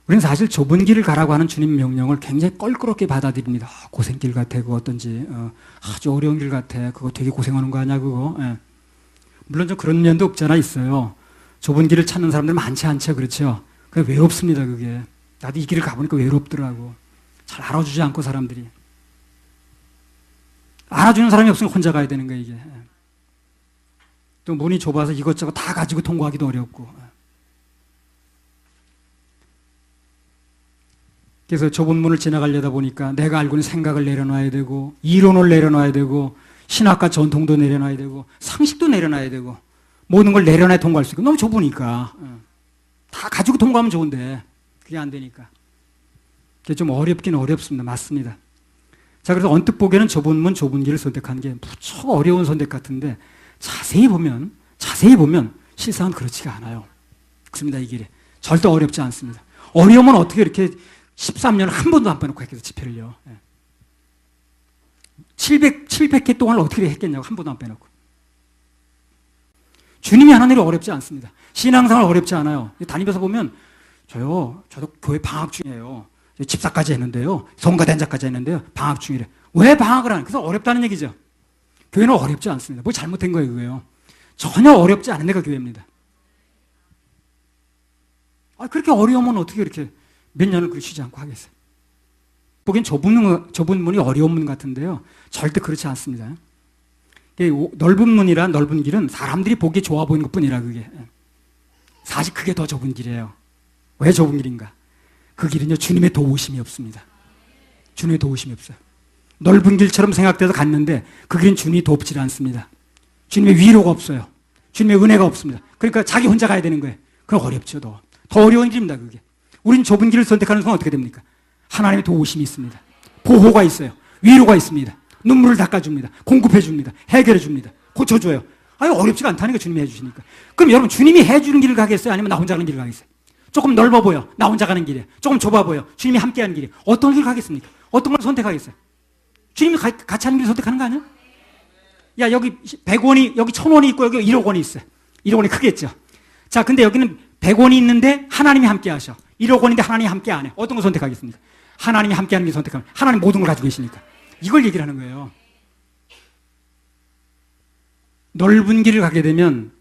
우리는 사실 좁은 길을 가라고 하는 주님 명령을 굉장히 껄끄럽게 받아들입니다. 고생길 같아, 그거 어떤지. 아주 어려운 길 같아. 그거 되게 고생하는 거 아니야, 그거. 예. 물론 좀 그런 면도 없잖아, 있어요. 좁은 길을 찾는 사람들 많지 않죠, 그렇죠? 그게 외롭습니다, 그게. 나도 이 길을 가보니까 외롭더라고. 잘 알아주지 않고, 사람들이. 알아주는 사람이 없으면 혼자 가야 되는 거예요, 이게. 또 문이 좁아서 이것저것 다 가지고 통과하기도 어렵고. 그래서 좁은 문을 지나가려다 보니까 내가 알고 있는 생각을 내려놔야 되고, 이론을 내려놔야 되고, 신학과 전통도 내려놔야 되고, 상식도 내려놔야 되고, 모든 걸 내려놔야 통과할 수 있고, 너무 좁으니까. 다 가지고 통과하면 좋은데, 그게 안 되니까. 그게 좀 어렵긴 어렵습니다. 맞습니다. 자, 그래서 언뜻 보기에는 좁은 문, 좁은 길을 선택하는 게 무척 어려운 선택 같은데, 자세히 보면 실상은 그렇지가 않아요. 그렇습니다, 이 길이. 절대 어렵지 않습니다. 어려우면 어떻게 이렇게 13년 한 번도 안 빼놓고 했겠어, 집회를요. 700회 동안 어떻게 했겠냐고, 한 번도 안 빼놓고. 주님이 하는 일이 어렵지 않습니다. 신앙생활 어렵지 않아요. 다니면서 보면, 저도 교회 방학 중이에요. 집사까지 했는데요. 성가대행자까지 했는데요. 방학 중이래. 왜 방학을 하는? 그래서 어렵다는 얘기죠. 교회는 어렵지 않습니다. 뭐 잘못된 거예요, 그거요. 전혀 어렵지 않은 데가 교회입니다. 그렇게 어려우면 어떻게 이렇게 몇 년을 그렇게 쉬지 않고 하겠어요? 보기엔 좁은 문이 어려운 문 같은데요. 절대 그렇지 않습니다. 넓은 문이란 넓은 길은 사람들이 보기에 좋아 보이는 것 뿐이라, 그게. 사실 그게 더 좁은 길이에요. 왜 좁은 길인가? 그 길은요, 주님의 도우심이 없습니다. 주님의 도우심이 없어요. 넓은 길처럼 생각돼서 갔는데 그 길은 주님이 돕질 않습니다. 주님의 위로가 없어요. 주님의 은혜가 없습니다. 그러니까 자기 혼자 가야 되는 거예요. 그럼 어렵죠, 더 어려운 길입니다, 그게. 우린 좁은 길을 선택하는 순간 어떻게 됩니까? 하나님의 도우심이 있습니다. 보호가 있어요. 위로가 있습니다. 눈물을 닦아줍니다. 공급해줍니다. 해결해줍니다. 고쳐줘요. 어렵지가 않다니까, 주님이 해주시니까. 그럼 여러분, 주님이 해주는 길을 가겠어요? 아니면 나 혼자 가는 길을 가겠어요? 조금 넓어 보여. 나 혼자 가는 길이에요. 조금 좁아 보여. 주님이 함께 하는 길이에요. 어떤 길 가겠습니까? 어떤 걸 선택하겠어요? 주님이 같이 하는 길을 선택하는 거 아니야? 야, 여기 100원이, 여기 1000원이 있고 여기 1억 원이 있어요. 1억 원이 크겠죠? 자, 근데 여기는 100원이 있는데 하나님이 함께 하셔. 1억 원인데 하나님이 함께 안 해. 어떤 걸 선택하겠습니까? 하나님이 함께 하는 길 선택하면 하나님 모든 걸 가지고 계시니까. 이걸 얘기를 하는 거예요. 넓은 길을 가게 되면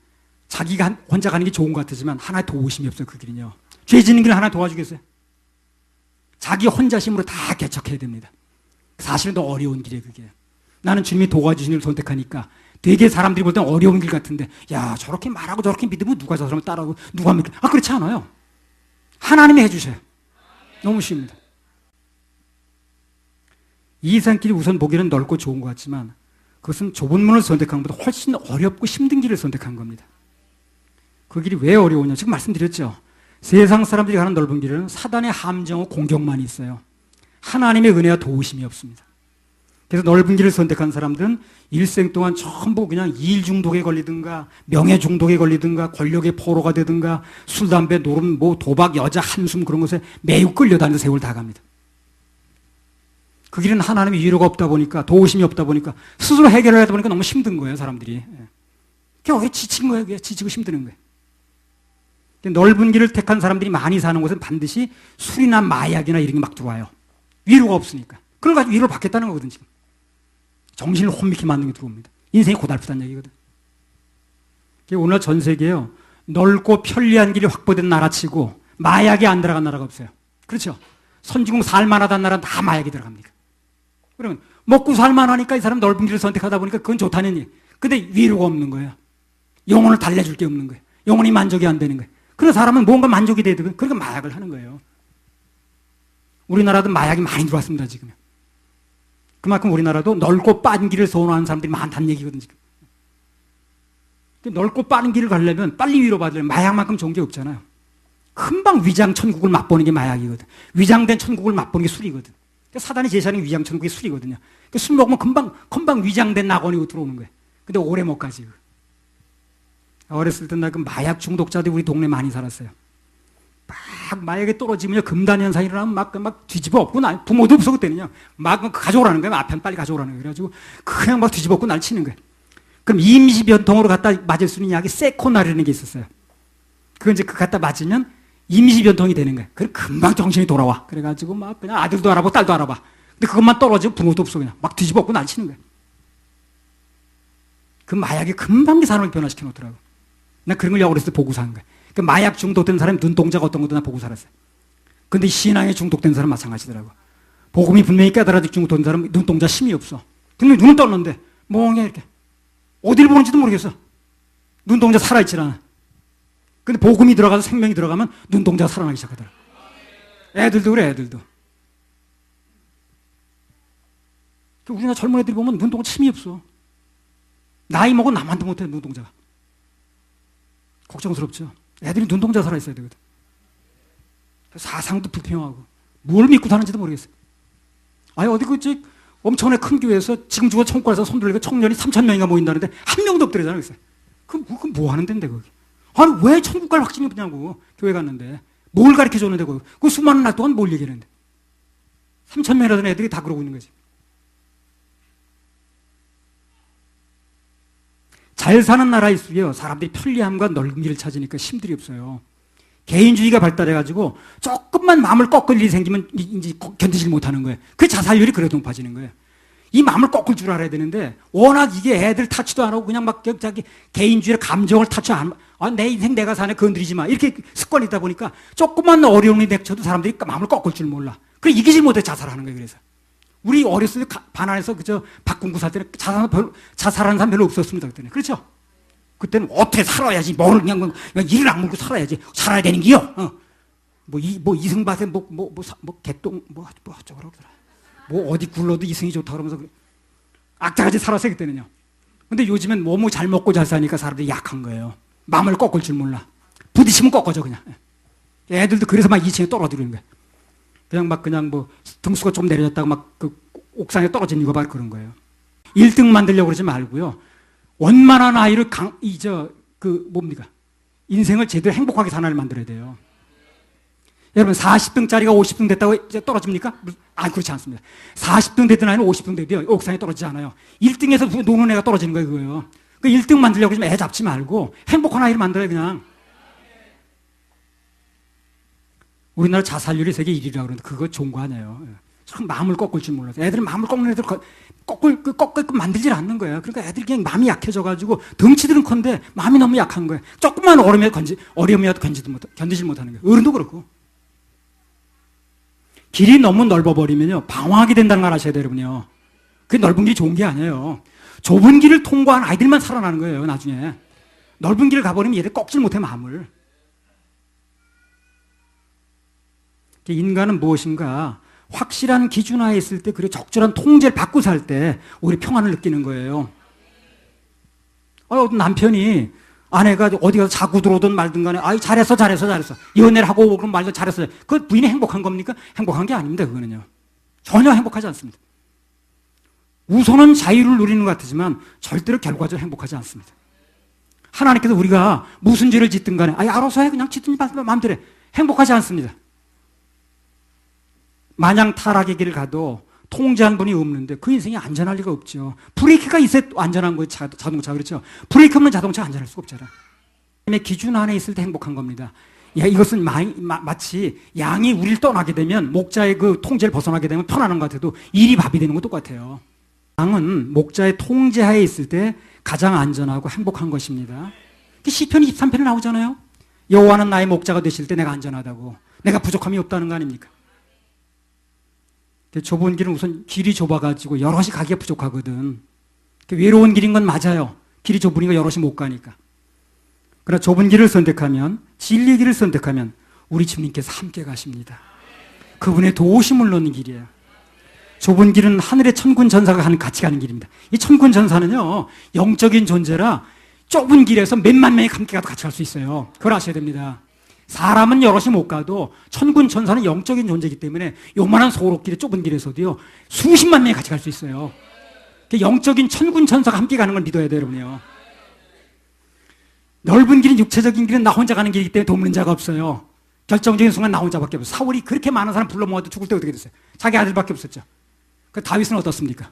자기가 혼자 가는 게 좋은 것 같지만 하나의 도우심이 없어요, 그 길은요. 죄 짓는 길을 하나 도와주겠어요? 자기 혼자 힘으로 다 개척해야 됩니다. 사실은 더 어려운 길이에요, 그게. 나는 주님이 도와주시는 길 선택하니까 되게 사람들이 볼 때는 어려운 길 같은데, 야, 저렇게 말하고 저렇게 믿으면 누가 저 사람을 따라하고 누가 믿게. 그렇지 않아요. 하나님이 해주셔요. 너무 쉽습니다. 이 인생길이 우선 보기에는 넓고 좋은 것 같지만 그것은 좁은 문을 선택한 것보다 훨씬 어렵고 힘든 길을 선택한 겁니다. 그 길이 왜 어려우냐? 지금 말씀드렸죠. 세상 사람들이 가는 넓은 길은 사단의 함정과 공격만 있어요. 하나님의 은혜와 도우심이 없습니다. 그래서 넓은 길을 선택한 사람들은 일생 동안 전부 그냥 일 중독에 걸리든가 명예 중독에 걸리든가 권력의 포로가 되든가 술, 담배, 노름, 도박, 여자, 한숨 그런 것에 매우 끌려다니는 세월 다 갑니다. 그 길은 하나님의 위로가 없다 보니까 도우심이 없다 보니까 스스로 해결을 하다 보니까 너무 힘든 거예요, 사람들이. 그게 지친 거예요, 그게 지치고 힘드는 거예요. 넓은 길을 택한 사람들이 많이 사는 곳은 반드시 술이나 마약이나 이런 게 막 들어와요. 위로가 없으니까. 그걸 가지고 위로를 받겠다는 거거든, 지금. 정신을 혼미케 만드는 게 들어옵니다. 인생이 고달프다는 얘기거든. 오늘 전 세계에요, 넓고 편리한 길이 확보된 나라치고 마약이 안 들어간 나라가 없어요. 그렇죠? 선진국 살만하다는 나라는 다 마약이 들어갑니다. 그러면 먹고 살만하니까 이 사람 넓은 길을 선택하다 보니까 그건 좋다는 얘기. 근데 위로가 없는 거예요. 영혼을 달래줄 게 없는 거예요. 영혼이 만족이 안 되는 거예요. 그래서 사람은 뭔가 만족이 돼야 되고, 그러니까 마약을 하는 거예요. 우리나라도 마약이 많이 들어왔습니다, 지금. 그만큼 우리나라도 넓고 빠른 길을 선호하는 사람들이 많다는 얘기거든, 지금. 넓고 빠른 길을 가려면 빨리 위로받으려면 마약만큼 좋은 게 없잖아요. 금방 위장 천국을 맛보는 게 마약이거든. 위장된 천국을 맛보는 게 술이거든. 그러니까 사단이 제시하는 위장 천국이 술이거든요. 그러니까 술 먹으면 금방 위장된 낙원이 들어오는 거예요. 근데 오래 못 가지. 어렸을 때 나 그 마약 중독자들이 우리 동네 많이 살았어요. 막 마약에 떨어지면요, 금단 현상이 일어나면 막 뒤집어 엎고 부모도 없어 그때는요. 막 가져오라는 거예요. 아편 빨리 가져오라는 거예요. 그래가지고 그냥 막 뒤집어 엎고 날 치는 거예요. 그럼 임시변통으로 갖다 맞을 수 있는 약이 세코날이라는 게 있었어요. 그건 이제 그 갖다 맞으면 임시변통이 되는 거예요. 그럼 금방 정신이 돌아와. 그래가지고 막 그냥 아들도 알아보고 딸도 알아봐. 근데 그것만 떨어지면 부모도 없어. 그냥 막 뒤집어 엎고 날 치는 거예요. 그 마약이 금방 그 사람을 변화시켜 놓더라고. 나 그런 걸 어렸을 때 보고 산 거야. 그 마약 중독된 사람이 눈동자가 어떤 것도 나 보고 살았어요. 근데 신앙에 중독된 사람 마찬가지더라고. 복음이 분명히 깨달아지고 중독된 사람은 눈동자 힘이 없어. 근데 눈은 떴는데 멍해 이렇게. 어디를 보는지도 모르겠어. 눈동자 살아있질 않아. 근데 복음이 들어가서 생명이 들어가면 눈동자가 살아나기 시작하더라. 애들도 그래, 애들도. 우리나라 젊은 애들이 보면 눈동자 힘이 없어. 나이 먹은 나만도 못해, 눈동자가. 걱정스럽죠. 애들이 눈동자 살아있어야 되거든. 사상도 불평하고 뭘 믿고 사는지도 모르겠어요. 아니 어디 엄청나게 큰 교회에서 지금 주가 총괄해서 손들고 청년이 3,000명이가 모인다는데 한 명도 없더래잖아요. 그럼 뭐 하는 데인데 거기? 아니 왜 천국 갈 확신이 없냐고. 교회 갔는데 뭘 가르쳐 줬는데 거기. 그 수많은 날 동안 뭘 얘기했는데 3,000명이라는 애들이 다 그러고 있는 거지. 잘 사는 나라일수록요, 사람들이 편리함과 넓은 찾으니까 힘들이 없어요. 개인주의가 발달해가지고 조금만 마음을 꺾을 일이 생기면 이제 견디질 못하는 거예요. 그 자살률이 그래 높아지는 거예요. 이 마음을 꺾을 줄 알아야 되는데 워낙 이게 애들 타치도 안 하고 그냥 막 자기 개인주의의 감정을 타치 안 하고 내 인생 내가 사네 건드리지 마 이렇게 습관이 있다 보니까 조금만 어려움이 닥쳐도 사람들이 마음을 꺾을 줄 몰라. 그래 이기질 못해 자살하는 거예요. 그래서 우리 어렸을 때 반환해서 박군구 살 때는 자살하는 사람 별로 없었습니다. 그때는. 그렇죠? 그때는 어떻게 살아야지. 뭘 그냥 이를 악물고 살아야지. 살아야 되는 기요. 이승밭에 개똥 어쩌고 그러더라. 어디 굴러도 이승이 좋다 그러면서 악자같이 살았어요. 그때는요. 근데 요즘엔 너무 잘 먹고 잘 사니까 사람들이 약한 거예요. 마음을 꺾을 줄 몰라. 부딪히면 꺾어져 그냥. 애들도 그래서 막 2층에 떨어지는 거예요. 그냥 등수가 좀 내려졌다고 막 그 옥상에 떨어진 이유가 바로 그런 거예요. 1등 만들려고 그러지 말고요. 원만한 아이를 인생을 제대로 행복하게 사는 아이를 만들어야 돼요. 여러분 40등짜리가 50등 됐다고 이제 떨어집니까? 그렇지 않습니다. 40등 됐던 아이는 50등 돼도요. 옥상에 떨어지지 않아요. 1등에서 노는 애가 떨어지는 거예요. 그거요. 그 1등 만들려고 애 잡지 말고 행복한 아이를 만들어요. 그냥. 우리나라 자살률이 세계 1위라고 그러는데 그거 좋은 거 아니에요. 참 마음을 꺾을 줄 몰라서. 애들은 마음을 꺾는 애들 꺾을 만들질 않는 거예요. 그러니까 애들이 그냥 마음이 약해져가지고 덩치들은 큰데 마음이 너무 약한 거예요. 조금만 어려움이라도 견디질 못하는 거예요. 어른도 그렇고. 길이 너무 넓어버리면요. 방황하게 된다는 걸 아셔야 돼요, 여러분요. 그게 넓은 길이 좋은 게 아니에요. 좁은 길을 통과한 아이들만 살아나는 거예요, 나중에. 넓은 길을 가버리면 얘들 꺾질 못해, 마음을. 인간은 무엇인가 확실한 기준 하에 있을 때 그리고 적절한 통제를 받고 살 때 우리 평안을 느끼는 거예요. 어떤 남편이 아내가 어디 가서 자고 들어오든 말든 간에 잘했어 연애를 하고 그럼 말도 잘했어. 그 부인이 행복한 겁니까? 행복한 게 아닙니다. 그거는요. 전혀 행복하지 않습니다. 우선은 자유를 누리는 것 같지만 절대로 결과적으로 행복하지 않습니다. 하나님께서 우리가 무슨 죄를 짓든 간에 알아서 해 그냥 짓든지 마음대로 해. 행복하지 않습니다. 마냥 타락의 길을 가도 통제한 분이 없는데 그 인생이 안전할 리가 없죠. 브레이크가 있어야 안전한 거예요. 자동차 그렇죠. 브레이크 없는 자동차가 안전할 수가 없잖아. 기준 안에 있을 때 행복한 겁니다. 이것은 마치 양이 우리를 떠나게 되면 목자의 그 통제를 벗어나게 되면 편안한 것 같아도 일이 밥이 되는 것 똑같아요. 양은 목자의 통제하에 있을 때 가장 안전하고 행복한 것입니다. 시편 23편에 나오잖아요. 여호와는 나의 목자가 되실 때 내가 안전하다고. 내가 부족함이 없다는 거 아닙니까? 좁은 길은 우선 길이 좁아가지고 여럿이 가기가 부족하거든. 외로운 길인 건 맞아요. 길이 좁으니까 여럿이 못 가니까. 그러나 좁은 길을 선택하면, 진리의 길을 선택하면 우리 주님께서 함께 가십니다. 그분의 도우심을 넣는 길이에요. 좁은 길은 하늘의 천군 전사가 같이 가는 길입니다. 이 천군 전사는요, 영적인 존재라 좁은 길에서 몇만 명이 함께 가도 같이 갈 수 있어요. 그걸 아셔야 됩니다. 사람은 여럿이 못 가도 천군 천사는 영적인 존재이기 때문에 요만한 소로길에 좁은 길에서도요 수십만 명이 같이 갈 수 있어요. 영적인 천군 천사가 함께 가는 걸 믿어야 돼요, 여러분요. 넓은 길은 육체적인 길은 나 혼자 가는 길이기 때문에 돕는 자가 없어요. 결정적인 순간 나 혼자밖에 없어요. 사울이 그렇게 많은 사람 불러 모아도 죽을 때 어떻게 됐어요? 자기 아들밖에 없었죠. 그 다윗은 어떻습니까?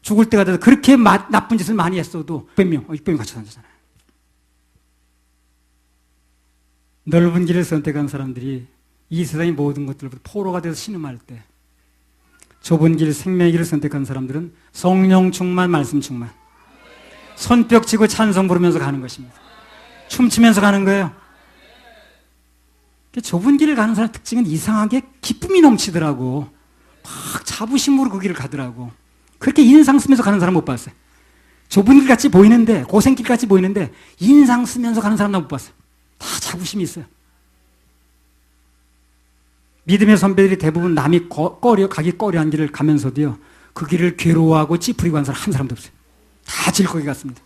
죽을 때가 돼서 그렇게 나쁜 짓을 많이 했어도 600명 같이 다녔잖아요. 넓은 길을 선택한 사람들이 이 세상의 모든 것들보다 포로가 돼서 신음할 때, 좁은 길, 생명의 길을 선택한 사람들은 성령 충만, 말씀 충만, 손뼉 치고 찬송 부르면서 가는 것입니다. 춤추면서 가는 거예요. 좁은 길을 가는 사람 특징은 이상하게 기쁨이 넘치더라고. 막 자부심으로 그 길을 가더라고. 그렇게 인상 쓰면서 가는 사람 못 봤어요. 좁은 길 같이 보이는데, 고생길 같이 보이는데 인상 쓰면서 가는 사람 못 봤어요. 다 자부심이 있어요. 믿음의 선배들이 대부분 남이 가기 꺼려한 길을 가면서도요, 그 길을 괴로워하고 찌푸리고 한 사람 한 사람도 없어요. 다 질거기 같습니다.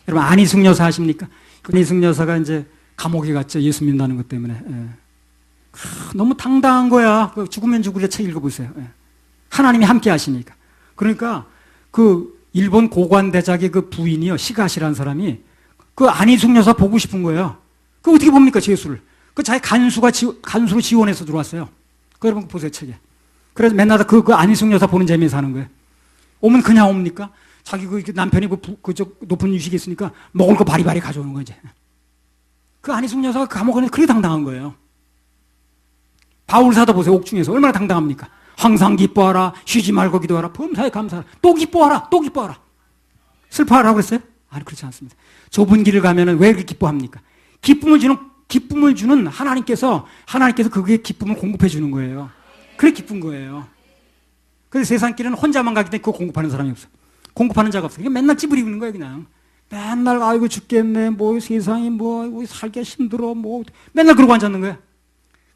여러분, 안희숙 여사 아십니까? 안희숙 여사가 이제 감옥에 갔죠. 예수 믿는다는 것 때문에. 예. 너무 당당한 거야. 죽으면 죽으려 책 읽어보세요. 예. 하나님이 함께 하시니까. 그러니까 그 일본 고관대작의 그 부인이요, 시가시라는 사람이 그 안희숙 여사 보고 싶은 거예요. 그 어떻게 봅니까, 예수를? 그 자기 간수로 지원해서 들어왔어요. 그 여러분 보세요, 책에. 그래서 맨날 그 안희숙 여사 보는 재미에서 하는 거예요. 오면 그냥 옵니까? 자기 그 남편이 그쪽 높은 유식이 있으니까 먹을 거 바리바리 가져오는 거지. 그 안희숙 여사가 감옥 안에 그렇게 당당한 거예요. 바울 사도 보세요, 옥중에서 얼마나 당당합니까? 항상 기뻐하라, 쉬지 말고 기도하라, 범사에 감사하라, 또 기뻐하라, 또 기뻐하라. 슬퍼하라고 그랬어요? 아니, 그렇지 않습니다. 좁은 길을 가면은 왜 그렇게 기뻐합니까? 기쁨을 주는 하나님께서 그게 기쁨을 공급해 주는 거예요. 그래 기쁜 거예요. 그래서 세상 길은 혼자만 가기 때문에 그거 공급하는 사람이 없어. 공급하는 자가 없어. 그냥 맨날 찌부리고 있는 거예요, 그냥. 맨날 아이고 죽겠네, 뭐 세상이 뭐 살기가 힘들어, 뭐 맨날 그러고 앉았는 거예요.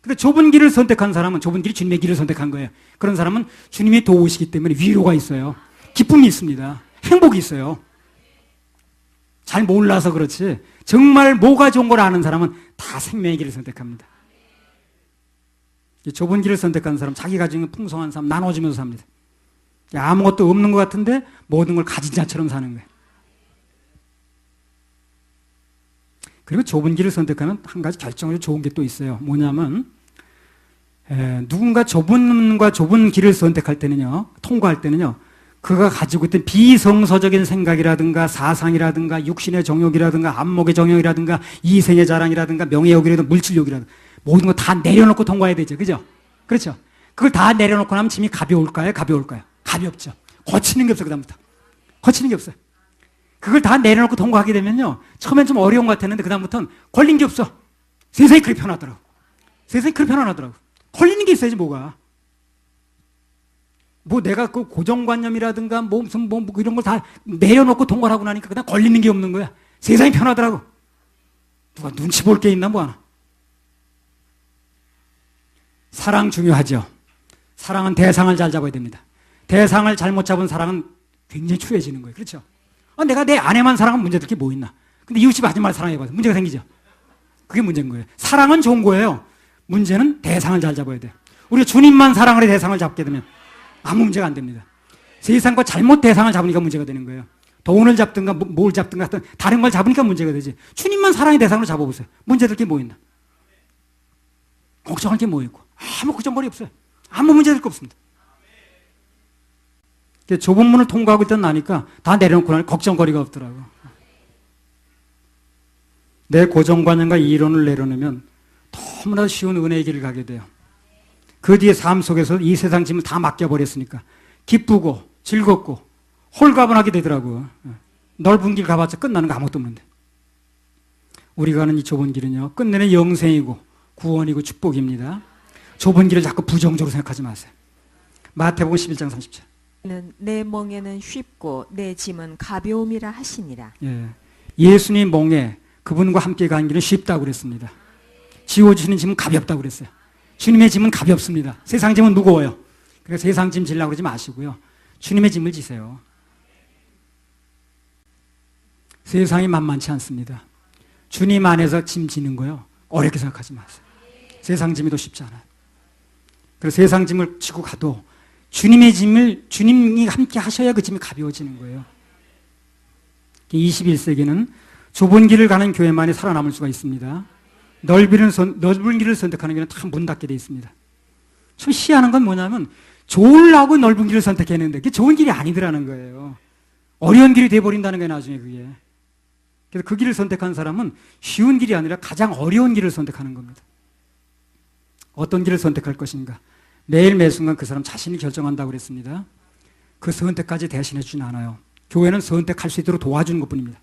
근데 좁은 길을 선택한 사람은, 좁은 길이 주님의 길을 선택한 거예요. 그런 사람은 주님이 도우시기 때문에 위로가 있어요. 기쁨이 있습니다. 행복이 있어요. 잘 몰라서 그렇지 정말 뭐가 좋은 걸 아는 사람은 다 생명의 길을 선택합니다. 좁은 길을 선택한 사람, 자기 가정이 풍성한 사람, 나눠주면서 삽니다. 아무것도 없는 것 같은데 모든 걸 가진 자처럼 사는 거예요. 그리고 좁은 길을 선택하면 한 가지 결정적으로 좋은 게 또 있어요. 뭐냐면 누군가 좁은 길을 선택할 때는요, 통과할 때는요, 그가 가지고 있던 비성서적인 생각이라든가 사상이라든가 육신의 정욕이라든가 안목의 정욕이라든가 이생의 자랑이라든가 명예욕이라든가 물질욕이라든가 모든 거 다 내려놓고 통과해야 되죠. 그죠? 그렇죠? 그걸 다 내려놓고 나면 짐이 가벼울까요? 가볍죠. 거치는 게 없어요. 그다음부터. 거치는 게 없어요. 그걸 다 내려놓고 통과하게 되면요, 처음엔 좀 어려운 것 같았는데 그다음부터는 걸린 게 없어. 세상이 그렇게 편하더라고. 걸리는 게 있어야지 뭐가. 뭐 내가 그 고정관념이라든가 뭐 무슨 뭐 이런 걸 다 내려놓고 통과를 하고 나니까 그냥 걸리는 게 없는 거야. 세상이 편하더라고. 누가 눈치 볼 게 있나 뭐 하나. 사랑 중요하죠. 사랑은 대상을 잘 잡아야 됩니다. 대상을 잘못 잡은 사랑은 굉장히 추해지는 거예요. 그렇죠? 내가 내 아내만 사랑하면 문제될 게 뭐 있나. 근데 이웃집 아줌마를 사랑해봐서 문제가 생기죠. 그게 문제인 거예요. 사랑은 좋은 거예요. 문제는 대상을 잘 잡아야 돼요. 우리가 주님만 사랑을 해 대상을 잡게 되면 아무 문제가 안 됩니다. 세상과 잘못 대상을 잡으니까 문제가 되는 거예요. 돈을 잡든가 뭘 잡든가 하여튼 다른 걸 잡으니까 문제가 되지. 주님만 사랑의 대상으로 잡아보세요. 문제될 게 뭐 있나. 걱정할 게 뭐 있고. 아무 걱정거리 없어요. 아무 문제될 거 없습니다. 좁은 문을 통과하고 있다 나니까 다 내려놓고 나니까 걱정거리가 없더라고. 내 고정관념과 이론을 내려놓으면 너무나 쉬운 은혜의 길을 가게 돼요. 그 뒤에 삶 속에서 이 세상 짐을 다 맡겨버렸으니까 기쁘고 즐겁고 홀가분하게 되더라고요. 넓은 길 가봤자 끝나는 거 아무것도 없는데. 우리가 가는 이 좁은 길은요, 끝내는 영생이고 구원이고 축복입니다. 좁은 길을 자꾸 부정적으로 생각하지 마세요. 마태복음 11장 30절. 내 멍에는 쉽고 내 짐은 가벼움이라 하시니라. 예수님 멍에 그분과 함께 가는 길은 쉽다고 그랬습니다. 지워주시는 짐은 가볍다고 그랬어요. 주님의 짐은 가볍습니다. 세상 짐은 무거워요. 그래서 세상 짐 지려고 그러지 마시고요, 주님의 짐을 지세요. 세상이 만만치 않습니다. 주님 안에서 짐 지는 거요, 어렵게 생각하지 마세요. 세상 짐이 더 쉽지 않아요. 그래서 세상 짐을 지고 가도 주님의 짐을 주님이 함께 하셔야 그 짐이 가벼워지는 거예요. 21세기는 좁은 길을 가는 교회만이 살아남을 수가 있습니다. 넓은 길을 선택하는 교회는 다 문 닫게 되어 있습니다. 참 희한한 건 뭐냐면 좋으려고 넓은 길을 선택했는데 그게 좋은 길이 아니더라는 거예요. 어려운 길이 돼버린다는 거예요, 나중에 그게. 그래서 그 길을 선택한 사람은 쉬운 길이 아니라 가장 어려운 길을 선택하는 겁니다. 어떤 길을 선택할 것인가? 매일 매순간 그 사람 자신이 결정한다고 그랬습니다. 그 선택까지 대신해 주진 않아요. 교회는 선택할 수 있도록 도와주는 것뿐입니다.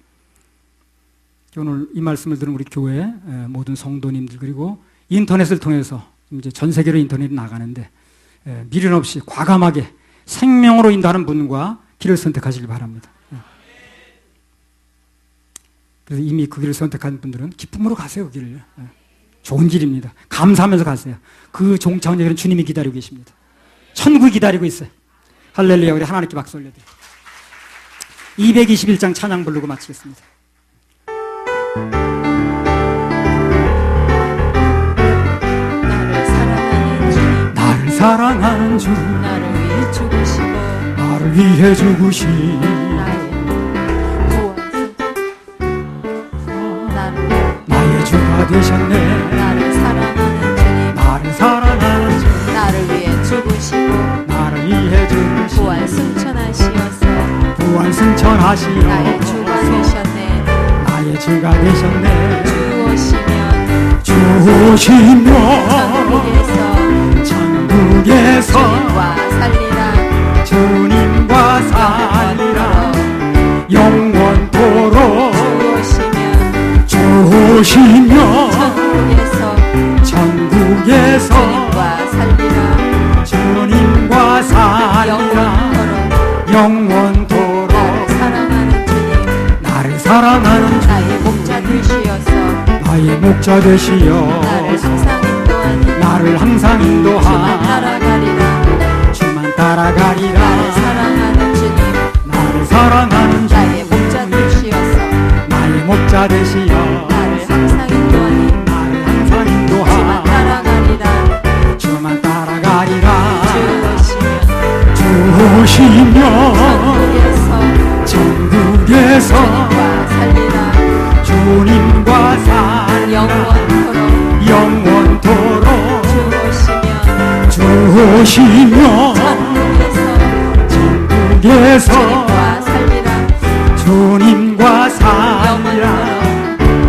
오늘 이 말씀을 들은 우리 교회 모든 성도님들 그리고 인터넷을 통해서 이제 전 세계로 인터넷이 나가는데 미련 없이 과감하게 생명으로 인도하는 분과 길을 선택하시길 바랍니다. 그래서 이미 그 길을 선택한 분들은 기쁨으로 가세요. 그 길을. 좋은 길입니다. 감사하면서 가세요. 그 종착역에는 주님이 기다리고 계십니다. 천국이 기다리고 있어요. 할렐루야. 우리 하나님께 박수 올려드려요. 221장 찬양 부르고 마치겠습니다. 나를 사랑하는 주 나를 위해 죽으시고 나를 위해 죽으신 나의 주가 되셨네. 나를 사랑하는 주님 나를 사랑하는 주 나를 위해 죽으시고 나를 위해 죽으신 부활 승천하시어서 부활 승천하시어 나의 주가 되셨네. 나의 주가 되셨네. 주 오시면 주 오시며 천국에서 천국에서 주님과 살리라. 주님과 살리라 영원토록 주 주 오시면 오시며 천국에서 천국에서 주님과 살리라. 주님과 살리라 영원토록 사랑하는 주님 나를 사랑하는 주 나의 목자 되시어서 나의 목자 되시어 나를 항상 인도하니 주만 따라가리라 나를 사랑하는 주님 나를 사랑하는 주 나의 목자 되시어서 나의 목자 되시어 나를 항상 인도하니 나를 항상 주만 인도하 따라가리라. 주만 따라가리라 주 주 오시며 천국에서 천국에서 주님과 살리라. 주님과 살리라 영원토록 주 주 오시면 오시며 천국에서 천국에서 주님과 살리라. 주님과 살리라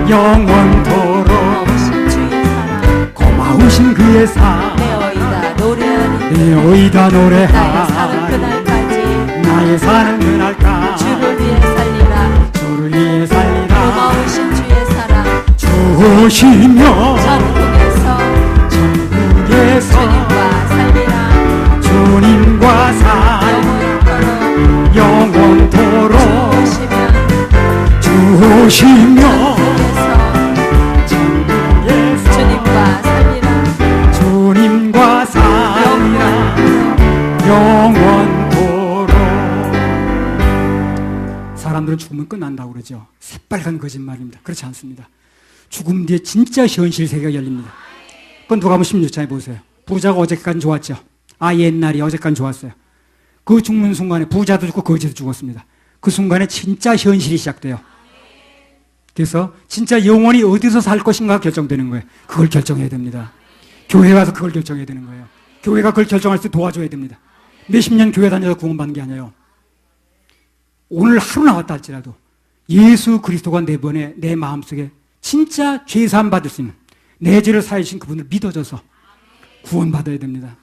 영원토록 고마우신 주의 사랑 고마우신 그의 사랑 내어이다 노래하리. 내어이다 나의 사랑 노래하리 그날까지 나의 사는 그날까 주를 위해 살리라. 주를 위해 살리라 고마우신 주의 사랑 주 오시며 천국에서 천국에서 주님과 살리라. 주님과 살리라 영원토록 영원토록 주 주 오시며 천국에서 천국에서 주님과 살리라. 주님과 살리라 영원토록. 사람들은 죽으면 끝난다고 그러죠. 새빨간 거짓말입니다. 그렇지 않습니다. 죽음 뒤에 진짜 현실 세계가 열립니다. 그건 누가 보면 16장에 보세요. 부자가 어제까지 좋았죠. 옛날이 어제까지 좋았어요. 그 죽는 순간에 부자도 죽고 거지도 죽었습니다. 그 순간에 진짜 현실이 시작돼요. 그래서 진짜 영원히 어디서 살 것인가 결정되는 거예요. 그걸 결정해야 됩니다. 교회 가서 그걸 결정해야 되는 거예요. 교회가 그걸 결정할 수 도와줘야 됩니다. 몇십 년 교회 다녀서 구원받는 게 아니에요. 오늘 하루 나왔다 할지라도 예수 그리스도가 내 마음속에 진짜 죄사함 받을 수 있는 내 죄를 사해 주신 그분을 믿어줘서 구원받아야 됩니다.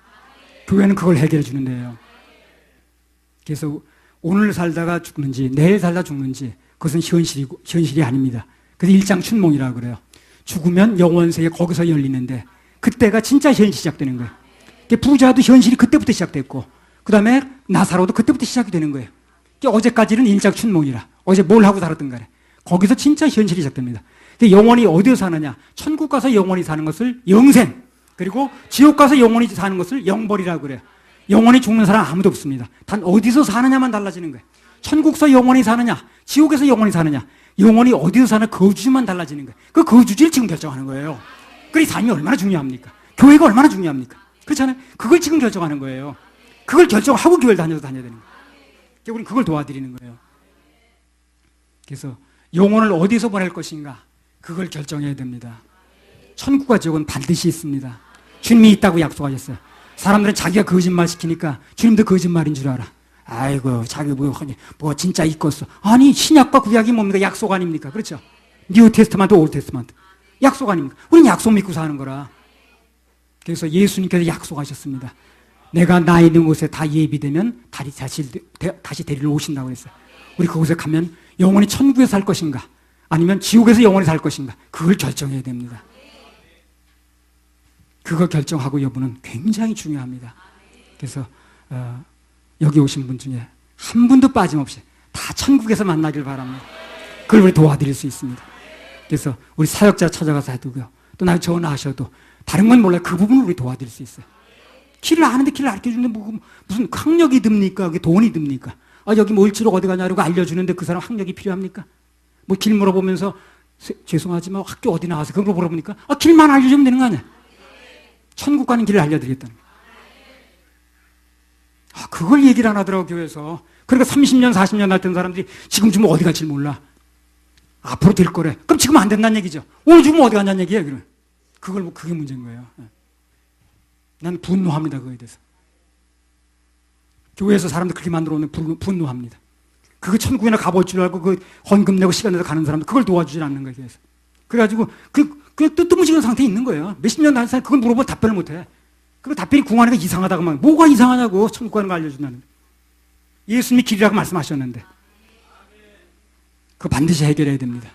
교회는 그걸 해결해 주는 데예요. 그래서 오늘 살다가 죽는지 내일 살다 죽는지 그것은 현실이 아닙니다. 그래서 일장춘몽이라고 그래요. 죽으면 영원세계 거기서 열리는데 그때가 진짜 현실이 시작되는 거예요. 부자도 현실이 그때부터 시작됐고 그 다음에 나사로도 그때부터 시작이 되는 거예요. 어제까지는 일장춘몽이라 어제 뭘 하고 살았던 간에 거기서 진짜 현실이 시작됩니다. 영원히 어디서 사느냐? 천국 가서 영원히 사는 것을 영생, 그리고 지옥 가서 영원히 사는 것을 영벌이라고 그래요. 영원히 죽는 사람 아무도 없습니다. 단 어디서 사느냐만 달라지는 거예요. 천국에서 영원히 사느냐, 지옥에서 영원히 사느냐, 영원히 어디서 사는 거주지만 달라지는 거예요. 그 거주지를 지금 결정하는 거예요. 그러니 삶이 얼마나 중요합니까? 교회가 얼마나 중요합니까? 그렇잖아요. 그걸 지금 결정하는 거예요. 그걸 결정하고 교회를 다녀야 되는 거예요. 우리는 그걸 도와드리는 거예요. 그래서 영혼을 어디서 보낼 것인가 그걸 결정해야 됩니다. 천국과 지옥은 반드시 있습니다. 주님이 있다고 약속하셨어요. 사람들은 자기가 거짓말 시키니까 주님도 거짓말인 줄 알아. 아이고 자기 뭐 진짜 있겠어. 아니 신약과 구약이 뭡니까? 약속 아닙니까? 그렇죠? 뉴 테스트먼트, 올 테스트먼트 약속 아닙니까? 우리는 약속 믿고 사는 거라. 그래서 예수님께서 약속하셨습니다. 내가 나 있는 곳에 다 예비되면 다시 데리러 오신다고 그랬어요. 우리 그곳에 가면 영원히 천국에서 살 것인가 아니면 지옥에서 영원히 살 것인가 그걸 결정해야 됩니다. 그거 결정하고 여부는 굉장히 중요합니다. 그래서 여기 오신 분 중에 한 분도 빠짐없이 다 천국에서 만나길 바랍니다. 그걸 우리 도와드릴 수 있습니다. 그래서 우리 사역자 찾아가서 해두고요. 또 나중에 전화하셔도 다른 건 몰라요. 그 부분을 우리 도와드릴 수 있어요. 길을 아는데 길을 알려주는데 무슨 학력이 듭니까? 그게 돈이 듭니까? 여기 뭐 일주로 어디 가냐고 알려주는데 그 사람 학력이 필요합니까? 뭐 길 물어보면서 죄송하지만 학교 어디 나와서 그런 거 물어보니까 길만 알려주면 되는 거 아니야? 천국 가는 길을 알려드리겠다는 거야. 그걸 얘기를 안 하더라고 교회에서. 그러니까 30년 40년 날 된 사람들이 지금 죽으면 어디 갈지 몰라. 앞으로 될 거래. 그럼 지금 안 된다는 얘기죠. 오늘 죽으면 어디 가냐는 얘기예요. 그러면. 그게 문제인 거예요. 난 분노합니다. 그거에 대해서. 교회에서 사람들 그렇게 만들어 오면 분노합니다. 그거 천국이나 가볼 줄 알고 그 헌금 내고 시간 내서 가는 사람들 그걸 도와주질 않는 거예요. 그래서. 그래가지고 그 뜨문지근 상태에 있는 거예요. 몇십 년 된 사람이 그걸 물어보면 답변을 못해. 그리고 답변이 궁하니까 이상하다고 막 뭐가 이상하냐고 천국 가는 거 알려준다는. 예수님이 길이라고 말씀하셨는데 그거 반드시 해결해야 됩니다.